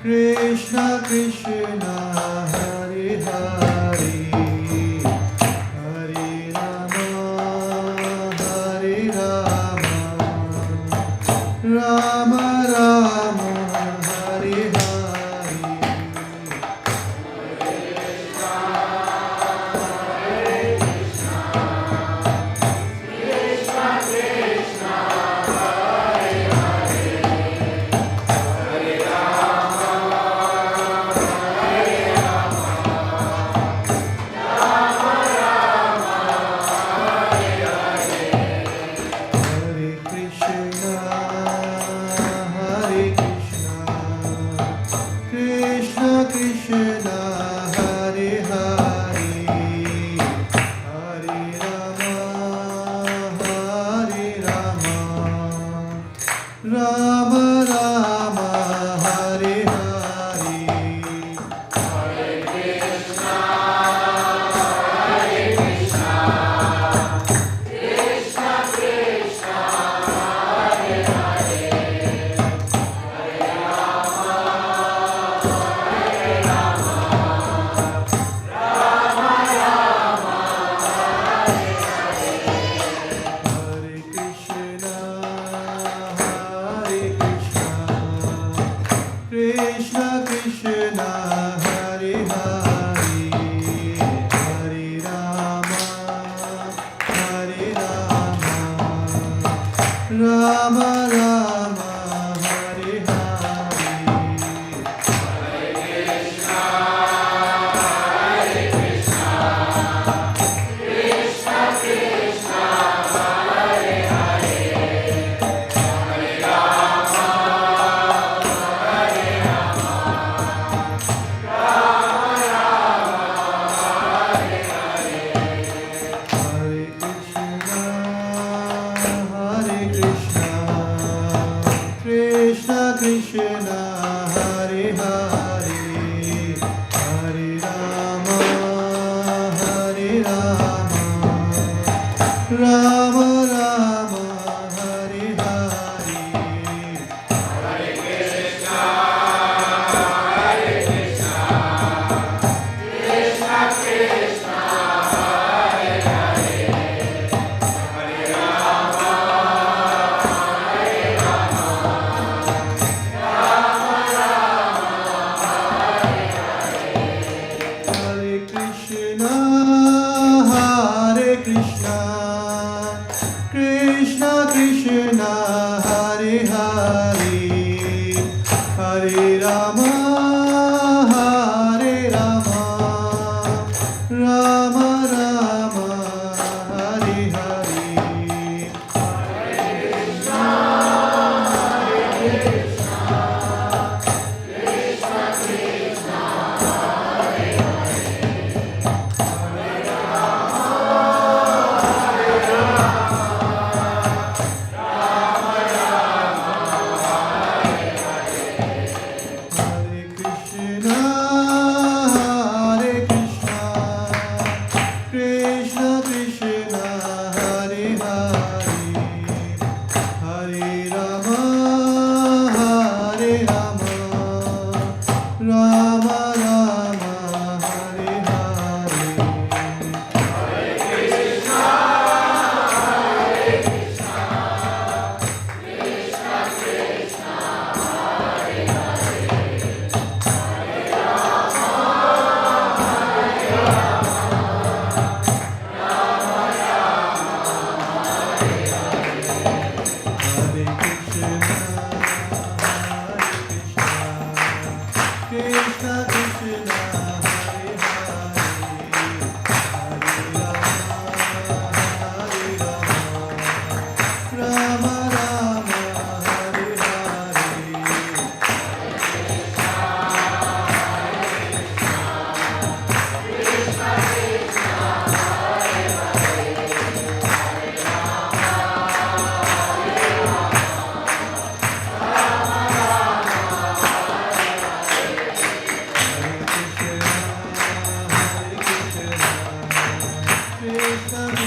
Krishna Krishna Hare Hare Hare Rama Hare Rama Rama Rama Hare Hare Hare Krishna, Hare Krishna, Krishna Krishna, Hare Hare, Hare Rama, Hare Rama, Rama Rama, Hare Hare. Hare Krishna, Hare Krishna, Krishna Krishna, Hare Hare, Hare Rama, Hare Rama, Rama Rama, Hare Hare. Hare Krishna, Hare Krishna, Krishna Krishna, Hare Hare, Hare Rama, Hare Rama, Rama Rama, Hare Hare. Hare Krishna, Hare Krishna,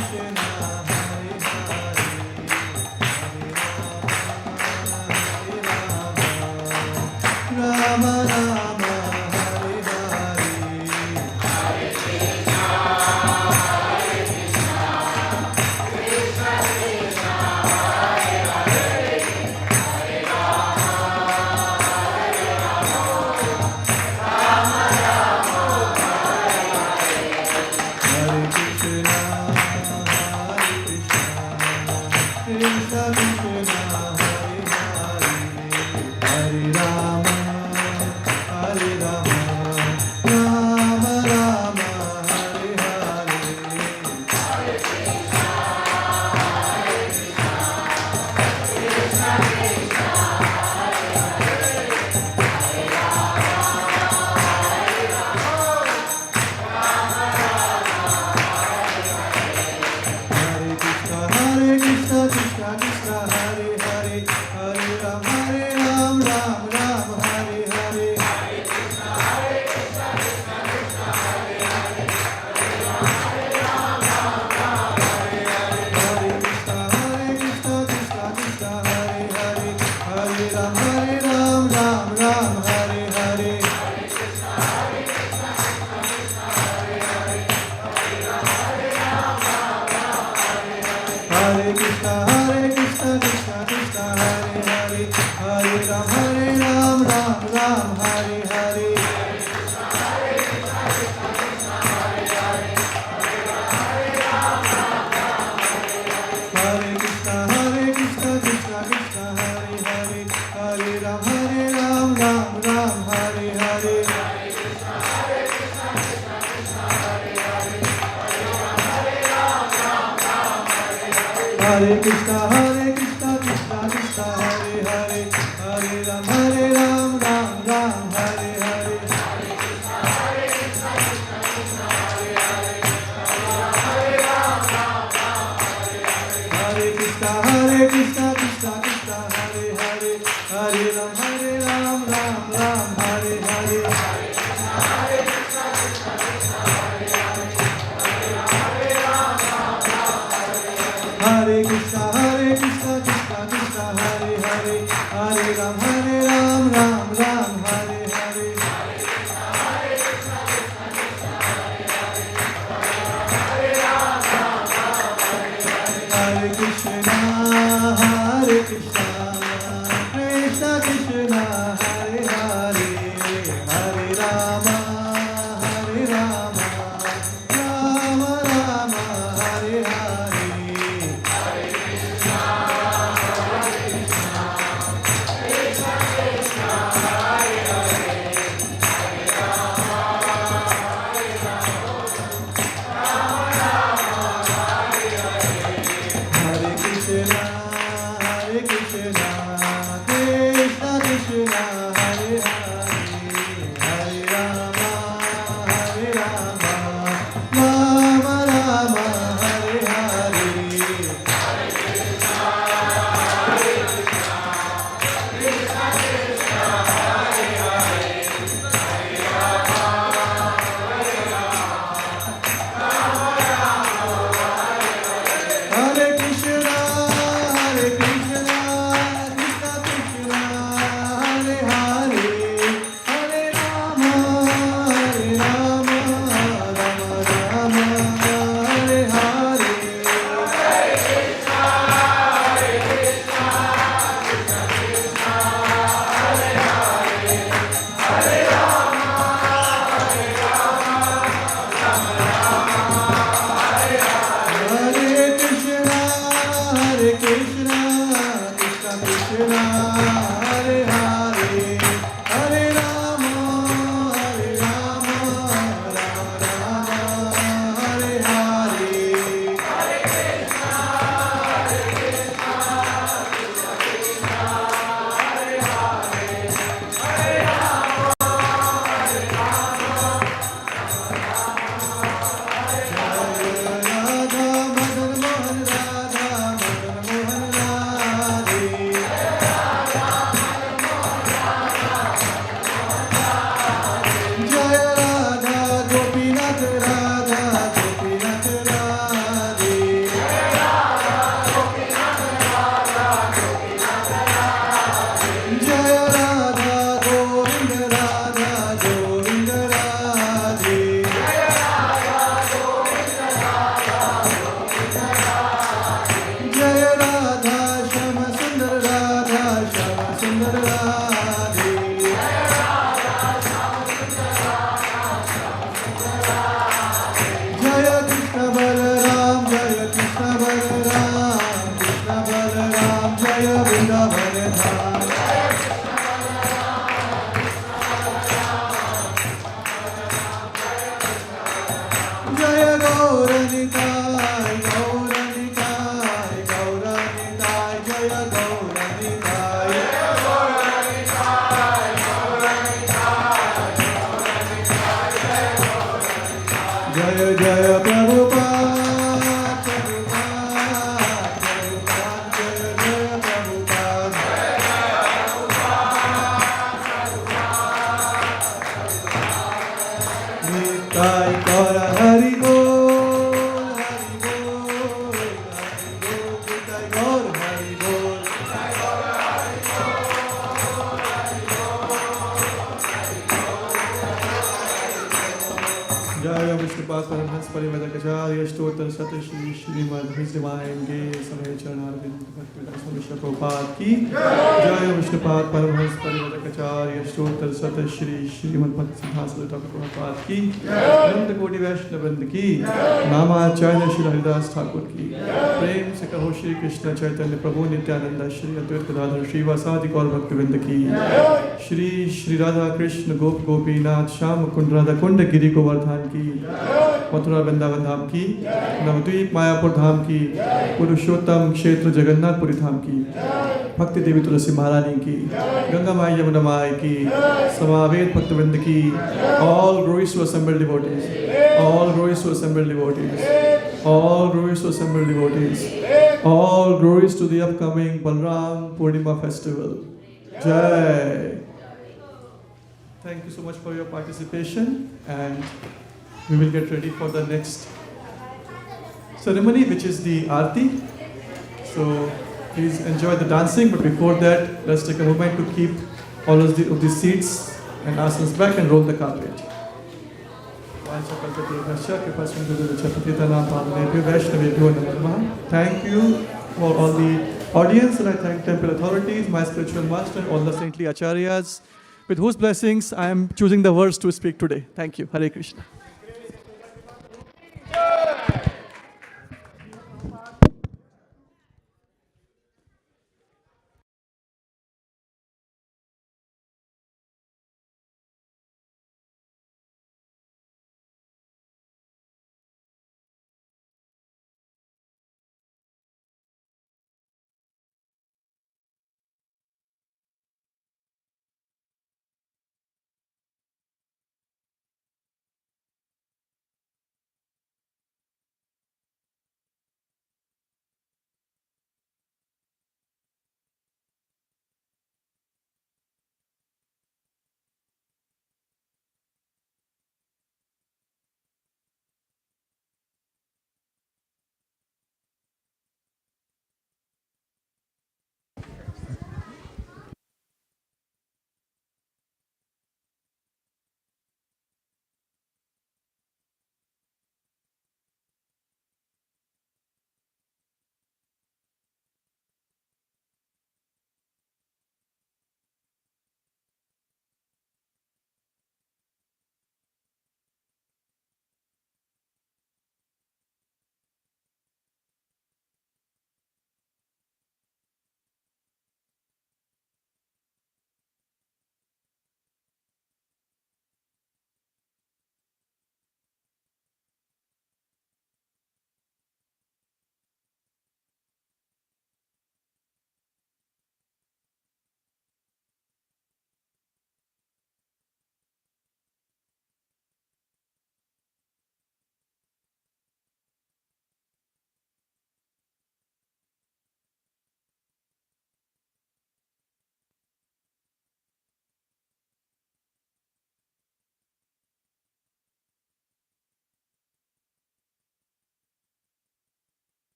Krishna, Parivedakacharya Stotra Sati Shri Srimad His Divine Grace Samaya Charanarvind Bhakti Vishnu Prabhupada Ki Jaya Vishnupad Paramhans Parivedakacharya Stotra Sati Shri Srimad Bhakti Siddhasana Prabhupada Ki Nanda Koti Vaishnavrind Ki Nama Acharya Shri Haridas Thakur Ki Prem Se Kaho Shri Krishna Chaitanya Prabhu Nityananda Shri Advait Gadadhar Shri Vasadi Gaur Bhaktivinoda Ki Shri Radha Krishna Gop Gopinath Sham Kund Radha Kund Giri Govardhan Ki Mathura Vrindavan Dham Ki Navadvip Mayapur Dham Ki Purushottam Kshetra Jagannath Puri Dham Ki Bhakti Devi Tulasi Maharani Ki Ganga Mai Yamuna Mai Ki Samavet Bhaktivinoda Ki all glories to assembled devotees, all glories to assembled devotees, all glories to assembled devotees, all glories to the upcoming Balram Purnima festival. Jai. Thank you so much for your participation, and we will get ready for the next ceremony, which is the Aarti. So please enjoy the dancing, but before that, let's take a moment to keep all of the seats and asanas back and roll the carpet. Thank you for all the audience, and I thank temple authorities, my spiritual master, and all the saintly acharyas, with whose blessings I am choosing the words to speak today. Thank you. Hare Krishna.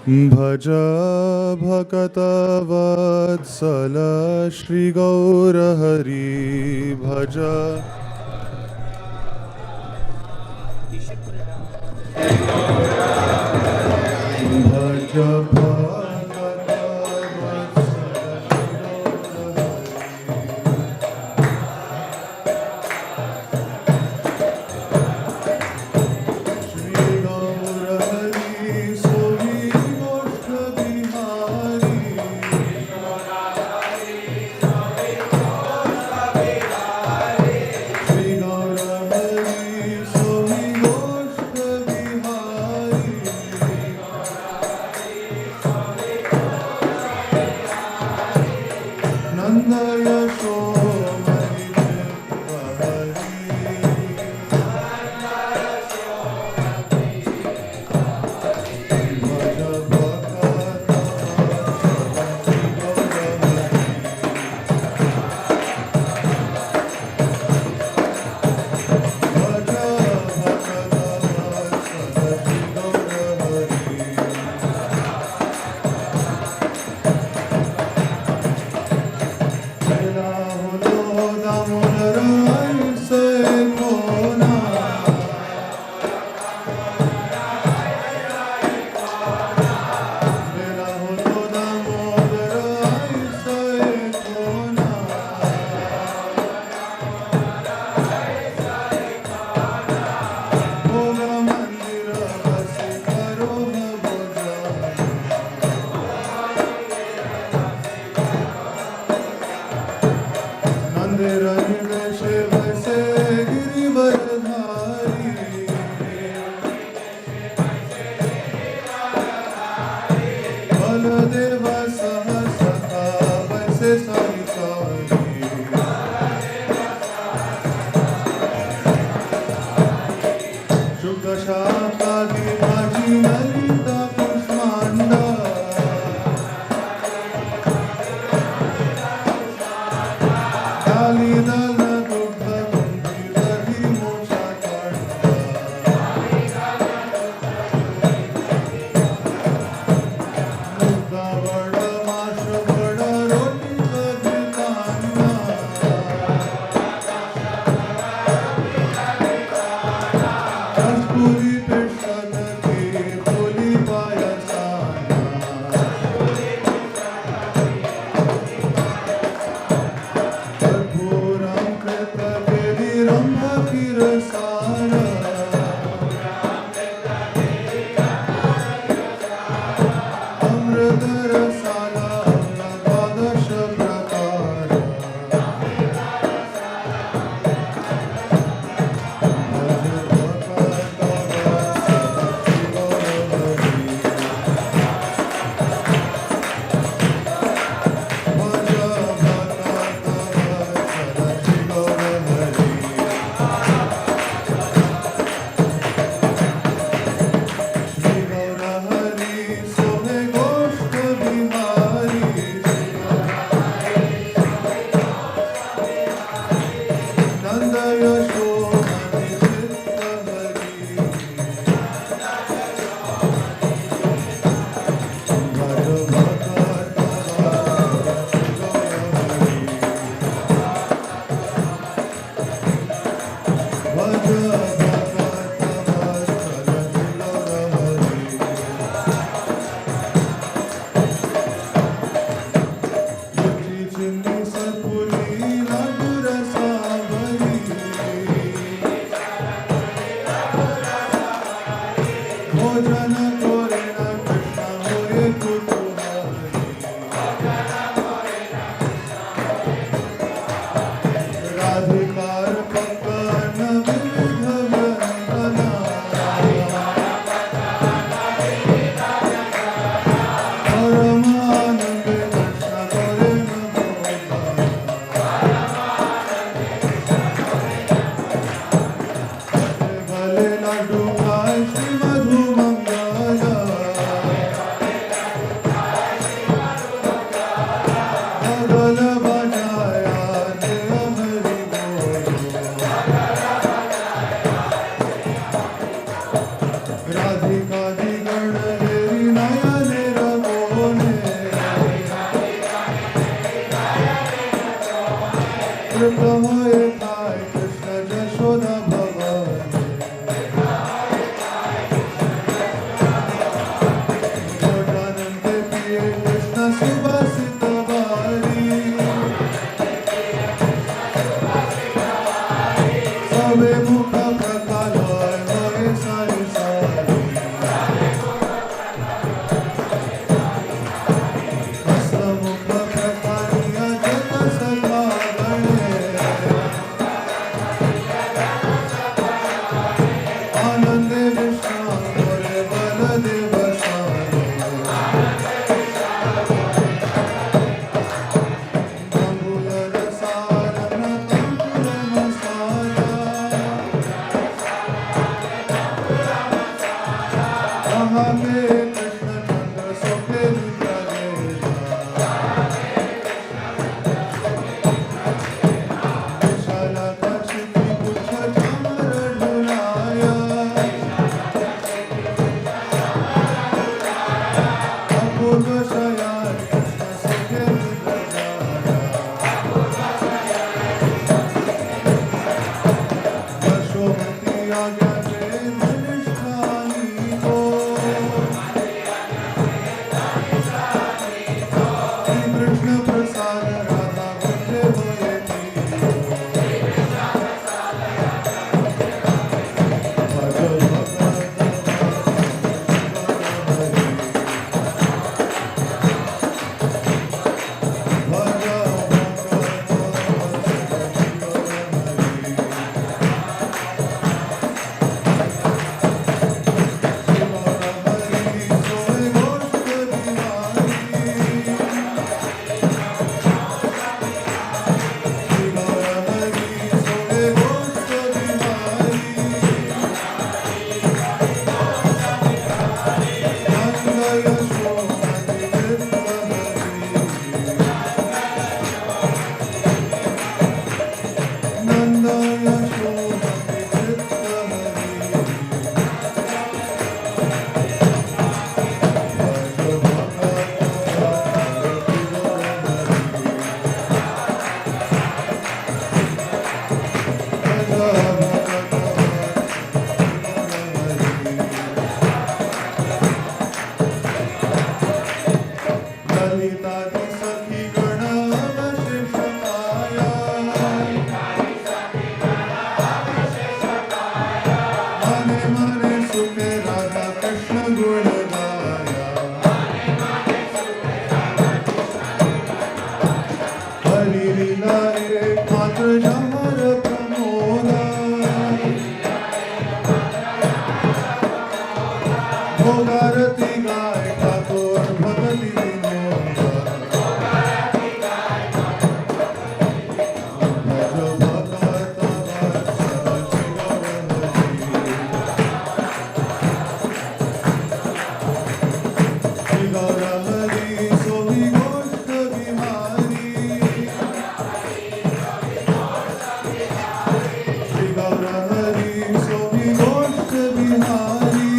Bhaja Bhakata Vatsala Shri Gaura Hari Bhaja Bhaja Bhakata Hari भजन करे न कृष्ण मोरे कुतुहारी राधिकार पक्कन विविध व्यंजना परमानंद कृष्ण करे न भले लाडू खाए श्री मधु मंगला भगल बजाया जय हरि बोलो राधिका जी गण हेरी नयने रघोने कृपमय थाय कृष्ण यशोदा भवानी गोदानंद प्रिय कृष्ण सुभाषित वारी सबे मुख प्रकालय होए सारी सारी हस्तमुख प्रकालिया जत सखा गणे आनंदे विश्राम करे बलदेव स्वामी तांबूल रसायन तांबूल मसाला कहा के कृष्ण चंद्र सोखे विशाला काचिकी पुच्छ चामर ढुलाया अपूर्व शयान कृष्ण सोखे यशोमती आज्ञा के निष्ठानी को श्री कृष्ण प्रसाद राधा बंधे हुए थी भज ललितादि सखी गण अवशेष पाया मने मने सुखे राधा कृष्ण गुण गाया हरि लीला एक मात्र जमर प्रमोदा भोगारती गाय ठाकुर भगति विनोदा भज भगत वत्सल श्री गौर हरि सोहि गोष्ठ बिहारी श्री गौर हरि सोहि गोष्ठ Bihari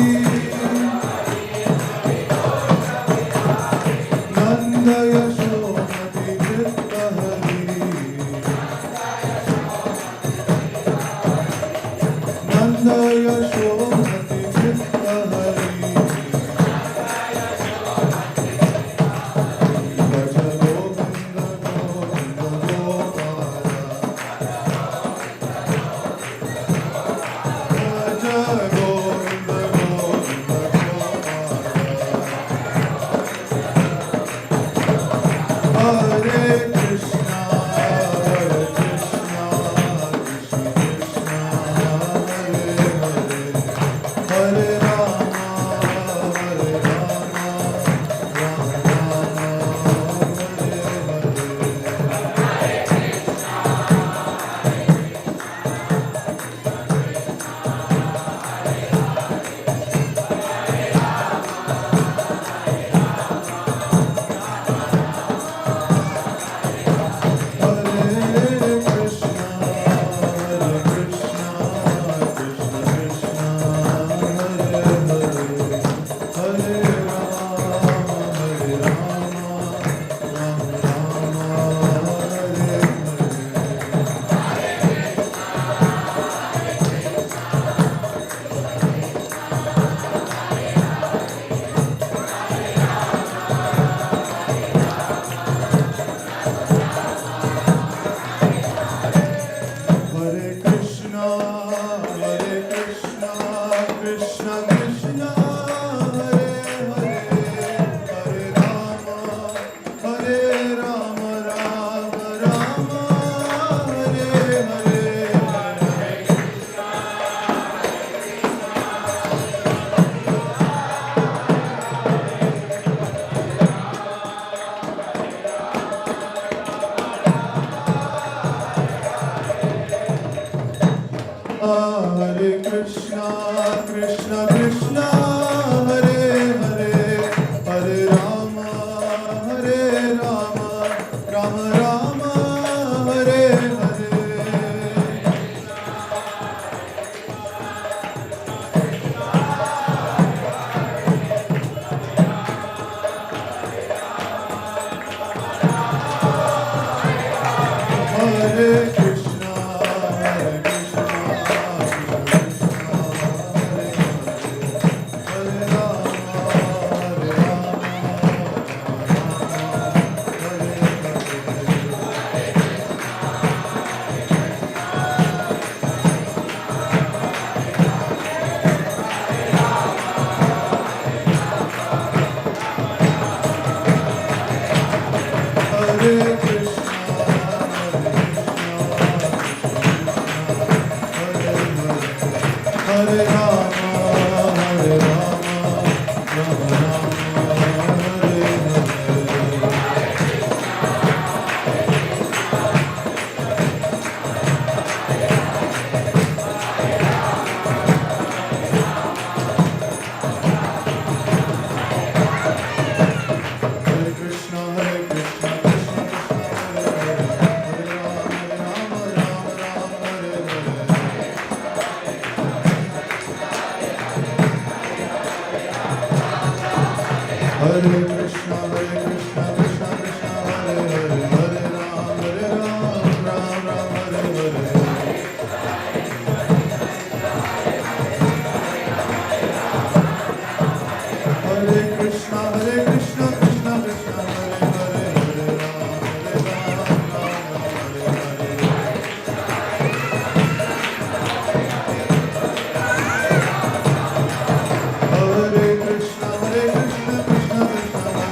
Krishna Krishna Hare Hare Hare Rama Rama Rama Hare Hare Hare Krishna Krishna Krishna Hare Hare Hare Rama Rama Rama Hare Hare Hare Krishna Hare Hare Hare Rama Hare Rama Rama Rama Hare Hare Krishna Hare Krishna Krishna Krishna Hare Hare Hare Rama Rama Rama Hare Hare Hare Krishna Krishna Krishna Hare Hare Hare Ram Ram Hare Hare Hare Krishna Krishna Krishna Hare Hare Hare Ram Ram Hare Hare Hare Krishna Krishna Krishna Hare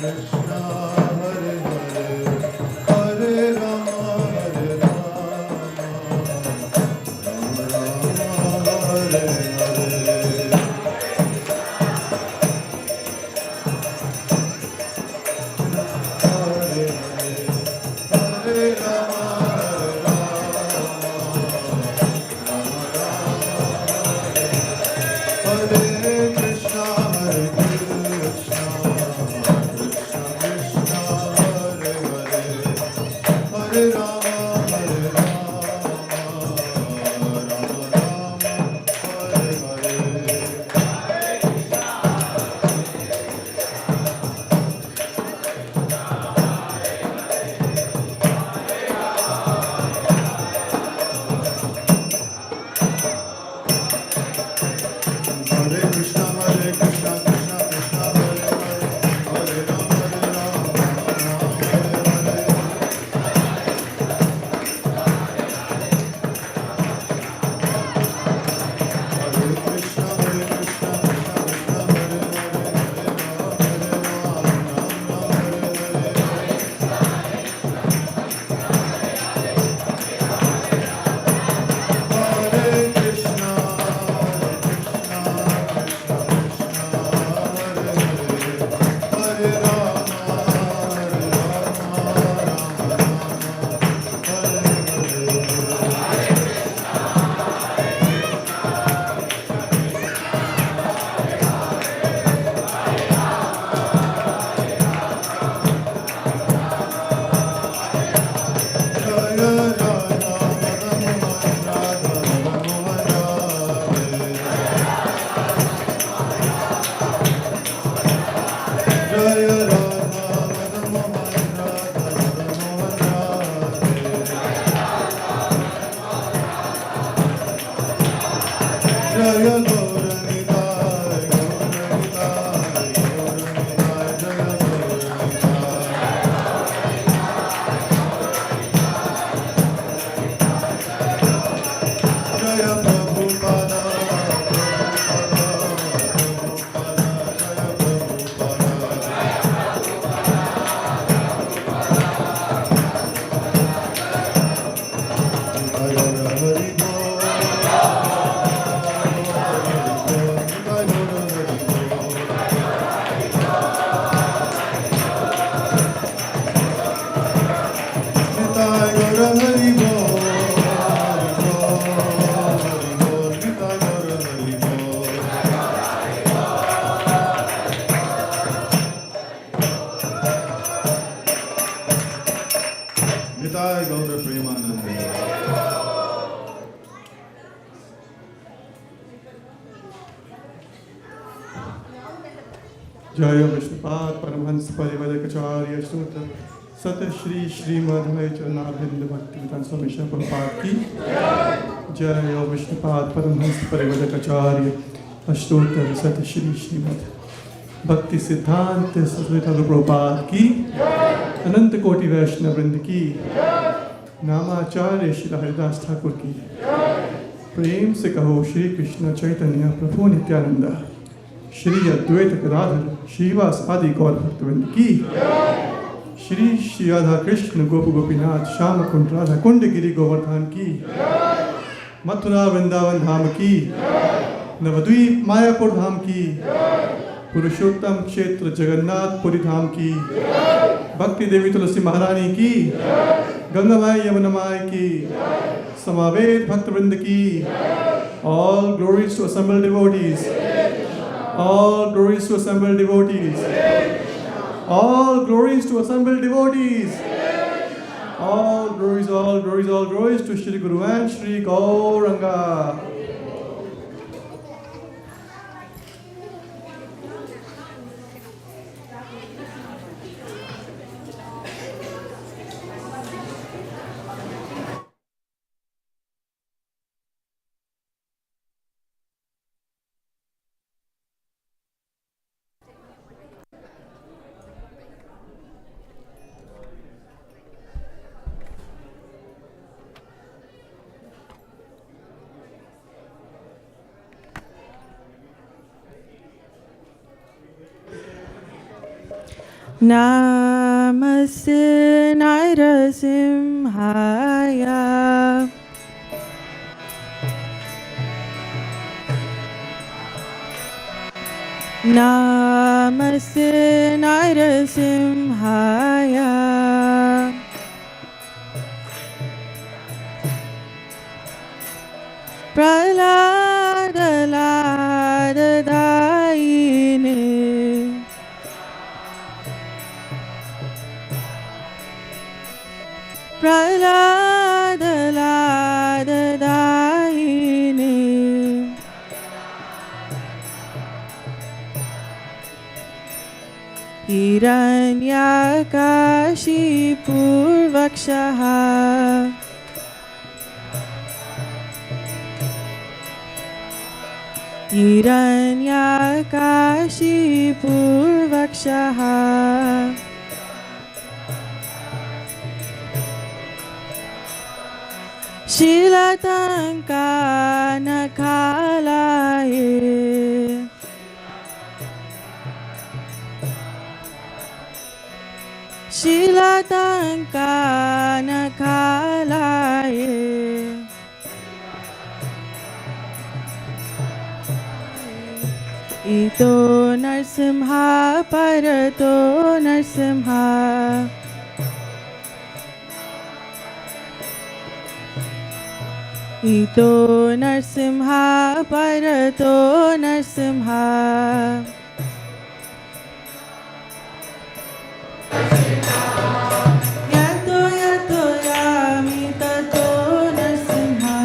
Krishna, Hare Hare, Hare Rama, Hare Rama, Rama Rama, Hare Hare. जय विष्णुपाद परमहंस परिवदकाचार्य सूत्र सत श्री श्रीमद्भय चरणारविंद भक्ति विधान स्वामी श्री प्रभुपाद की जय विष्णुपाद परमहंस परिवदकाचार्य अष्टोत्तर सत श्री श्रीमद् भक्ति सिद्धांत सरस्वती ठाकुर प्रभुपाद की अनंत कोटि वैष्णव वृंद की नामाचार्य श्री हरिदास ठाकुर की प्रेम से कहो श्री कृष्ण चैतन्य प्रभु नित्यानंद श्री अद्वैत गदाधर श्रीवास आदि गौर भक्तवृंद की श्री श्री राधा कृष्ण गोप गोपीनाथ श्याम कुंड राधा कुंड गिरी गोवर्धन की मथुरा वृंदावन धाम की नवद्वीप मायापुर धाम की पुरुषोत्तम क्षेत्र जगन्नाथ पुरी धाम की भक्ति देवी तुलसी महारानी की गंगा माई यमुना माई की समावेद भक्तवृंद की all glories to assemble devotees all glories to assembled devotees all glories to assembled devotees all glories to Shri Guru and Shri Gauranga. Namaste Narasimhaya. Namaste Narasimhaya. Praladadayine. Praladadayine. Hiranyakashipurvakshaha. Hiranyakashipurvakshaha. Shilatankanakalaye. Shilatankanakalaye. Ito Narsimha Parato Narsimha. Ito Narsimha Parato Narsimha. Yato yato yami tato Narsimha.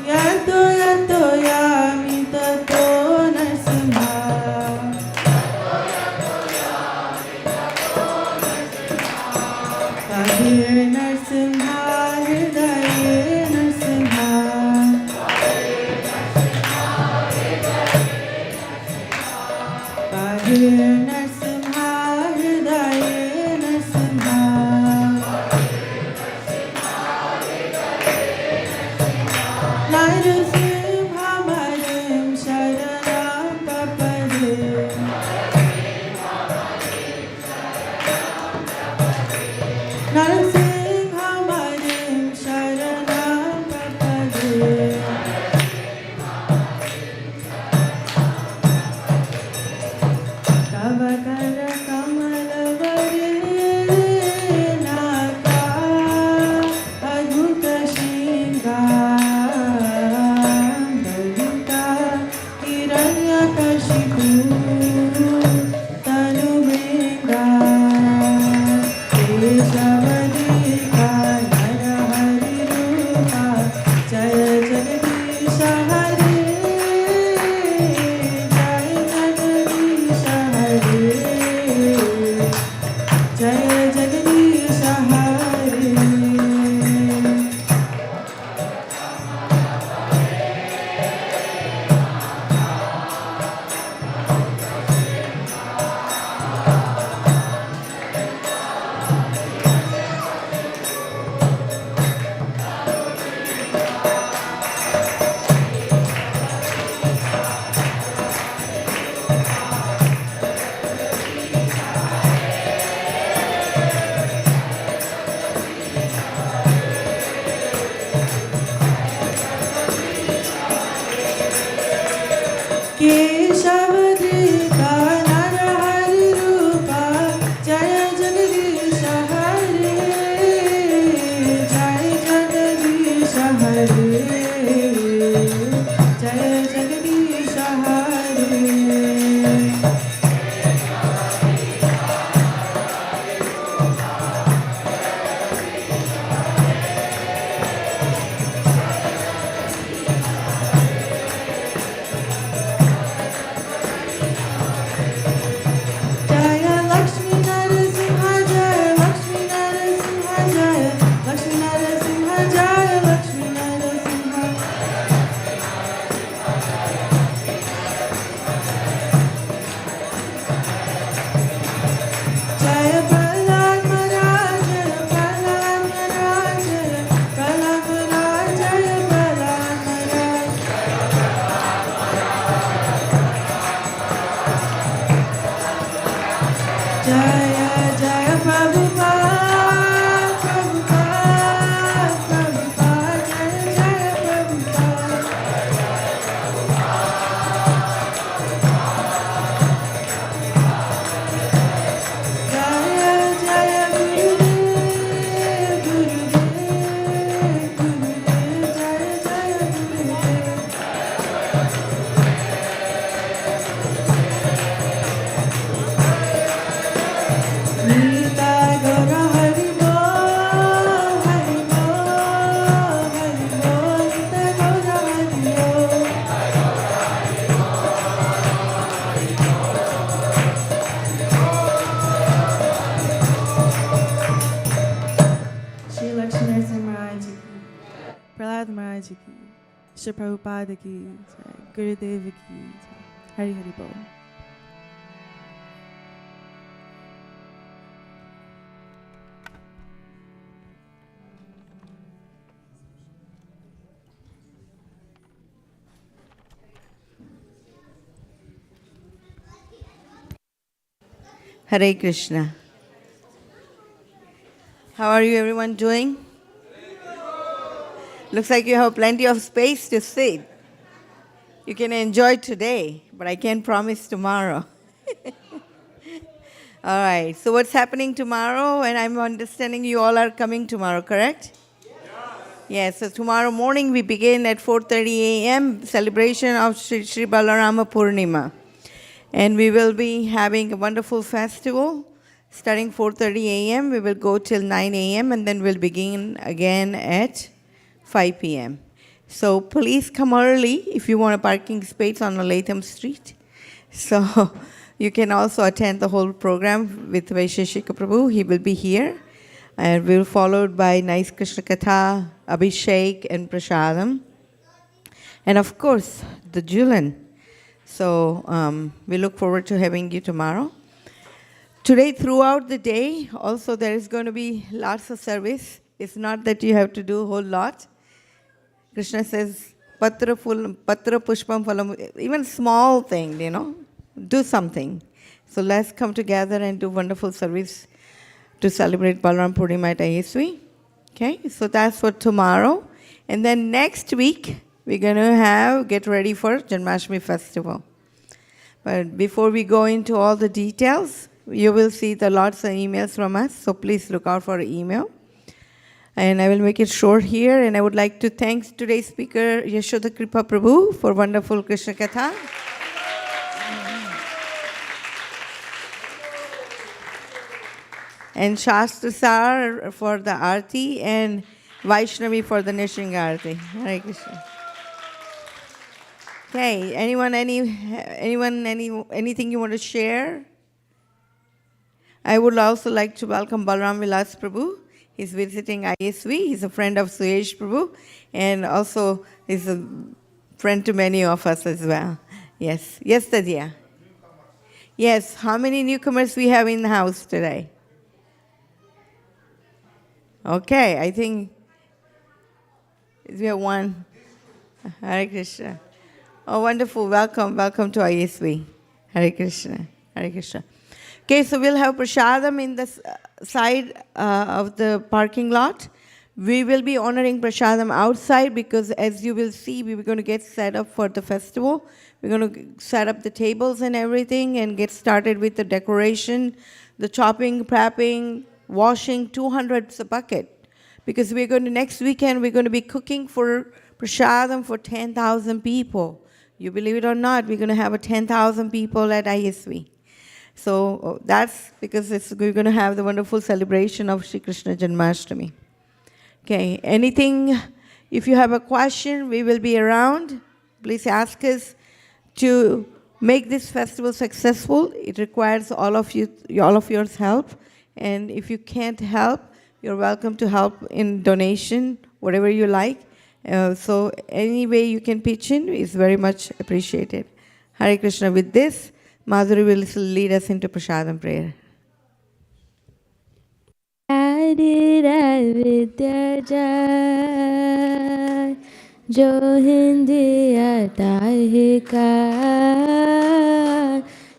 Yato yato yami tato Narsimha. Kabir Narsimha Hridaye Narsimha. Kabir Narsimha Hridaye Narsimha. Narasimha Marim Sharanam Papadim. Narasimha Marim Sharanam Papadim. Kavakara Kamalavarnaka Adbhuta Shringam Dalita Hiranyakashipu Tanubringa Keshavadika Narahari Rupa Jaya Jagadisha Hare. Jaya Jagadisha Hare. Jaya Jagadisha Hare. Keshavadika Narahari Rupa Jaya Jagadisha Hare. Jaya Jagadisha Hare. Jaya Jagadisha Hare. Shri Prabhupada ki jai, Gurudev ki jai. Hari Hari Bol. Hare Krishna. How are you everyone doing? Looks like you have plenty of space to sit. You can enjoy today, but I can't promise tomorrow. All right, so what's happening tomorrow? And I'm understanding you all are coming tomorrow, correct? Yes, so tomorrow morning we begin at 4:30 a.m. celebration of Sri Balarama Purnima. And we will be having a wonderful festival starting 4:30 a.m. We will go till 9 a.m. and then we'll begin again at 5 p.m. So please come early if you want a parking space on Latham Street. So you can also attend the whole program with Vaisheshika Prabhu. He will be here. And we'll followed by nice Chitraketu, Abhishek, and Prasadam. And of course, the Julan. So we look forward to having you tomorrow. Today, throughout the day, also there is going to be lots of service. It's not that you have to do a whole lot. Krishna says, patra pushpam phalam, even small thing, do something. So let's come together and do wonderful service to celebrate Balaram Purnima at ISV. Okay, so that's for tomorrow. And then next week, we're going to get ready for Janmashtami festival. But before we go into all the details, you will see the lots of emails from us, so please look out for an email. And I will make it short here, and I would like to thank today's speaker, Yaśodā-krpā Prabhu, for wonderful Krishna Katha. And Shastra Sar for the Arti, and Vaishnavi for the Nishinga Arti. Hare Krishna. Okay, anything you want to share? I would also like to welcome Balram Vilas Prabhu. He's visiting ISV. He's a friend of Suyesh Prabhu, and also is a friend to many of us as well. Yes, yes, Tadya. Yes, how many newcomers we have in the house today? Okay, I think we have one. Hare Krishna. Oh, wonderful. Welcome to ISV. Hare Krishna. Hare Krishna. Okay, so we'll have prasadam in the side of the parking lot. We will be honoring prasadam outside because, as you will see, we're going to get set up for the festival. We're going to set up the tables and everything and get started with the decoration, the chopping, prepping, washing. 200's a bucket. Because next weekend, we're going to be cooking for prasadam for 10,000 people. You believe it or not, we're going to have 10,000 people at ISV. So that's because we're going to have the wonderful celebration of Shri Krishna Janmashtami. Okay, anything, if you have a question, we will be around. Please ask us to make this festival successful. It requires all of your help. And if you can't help, you're welcome to help in donation, whatever you like. So any way you can pitch in is very much appreciated. Hare Krishna. With this, Madhuri will lead us into prasadam prayer. जो हिंदी अटाहे का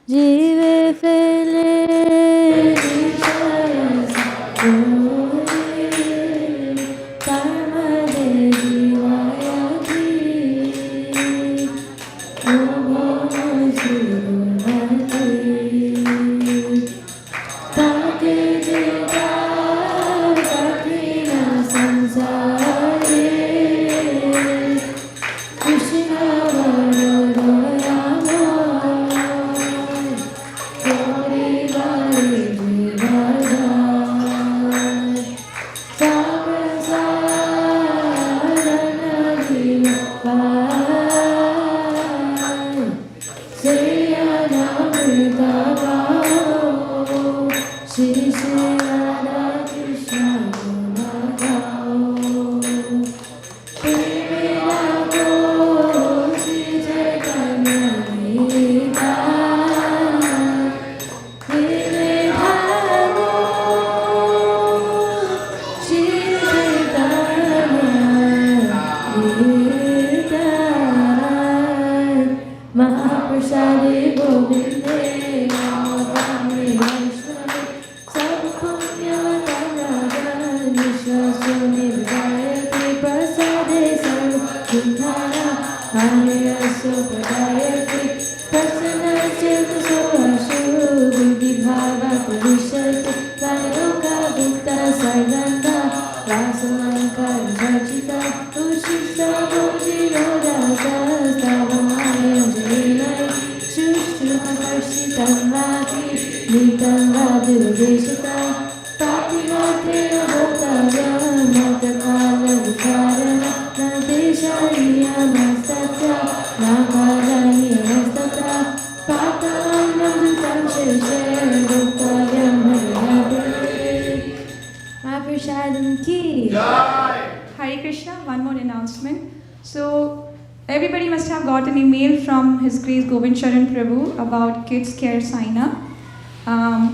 जीवे फैले Maya Sopadayate Prasana Chetaso Buddhi Bhava Purishate Kailoka Gupta Sarganda Vasalankar Vajita Ushita Bodhi Rodaka Stavamaya Jainai Shushruka Karshitam Vati Nitam Vadurudeshita Patimate Avotaya Matakala Vikarana Nadeshariya Mastata Nakarani Mastata Patavanam Dutam Sheshe Guptayam Hariyate Mahaprashadam Ki Hare Krishna, one more announcement. So, everybody must have got an email from His Grace Govind Sharan Prabhu about kids care sign up.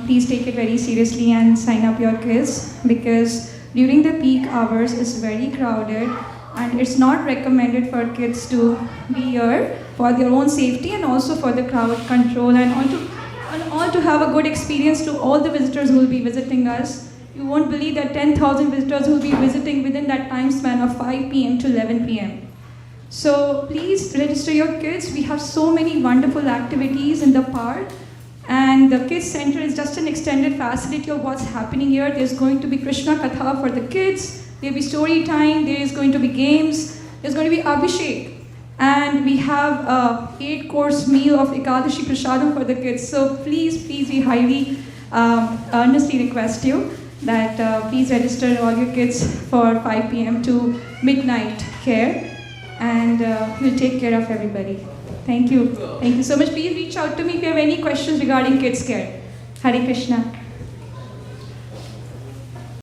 Please take it very seriously and sign up your kids, because during the peak hours it's very crowded and it's not recommended for kids to be here for their own safety and also for the crowd control and all to have a good experience to all the visitors who will be visiting us. You won't believe that 10,000 visitors will be visiting within that time span of 5 p.m. to 11 p.m. So please register your kids. We have so many wonderful activities in the park, and the kids center is just an extended facility of what's happening here. There's going to be Krishna Katha for the kids, there'll be story time, there is going to be games, there's going to be Abhishek, and we have a 8-course meal of Ekadashi Prasadam for the kids. So please, we highly earnestly request you that please register all your kids for 5 p.m. to midnight care, and we'll take care of everybody. Thank you. Thank you so much. Please reach out to me if you have any questions regarding kids care. Hare Krishna.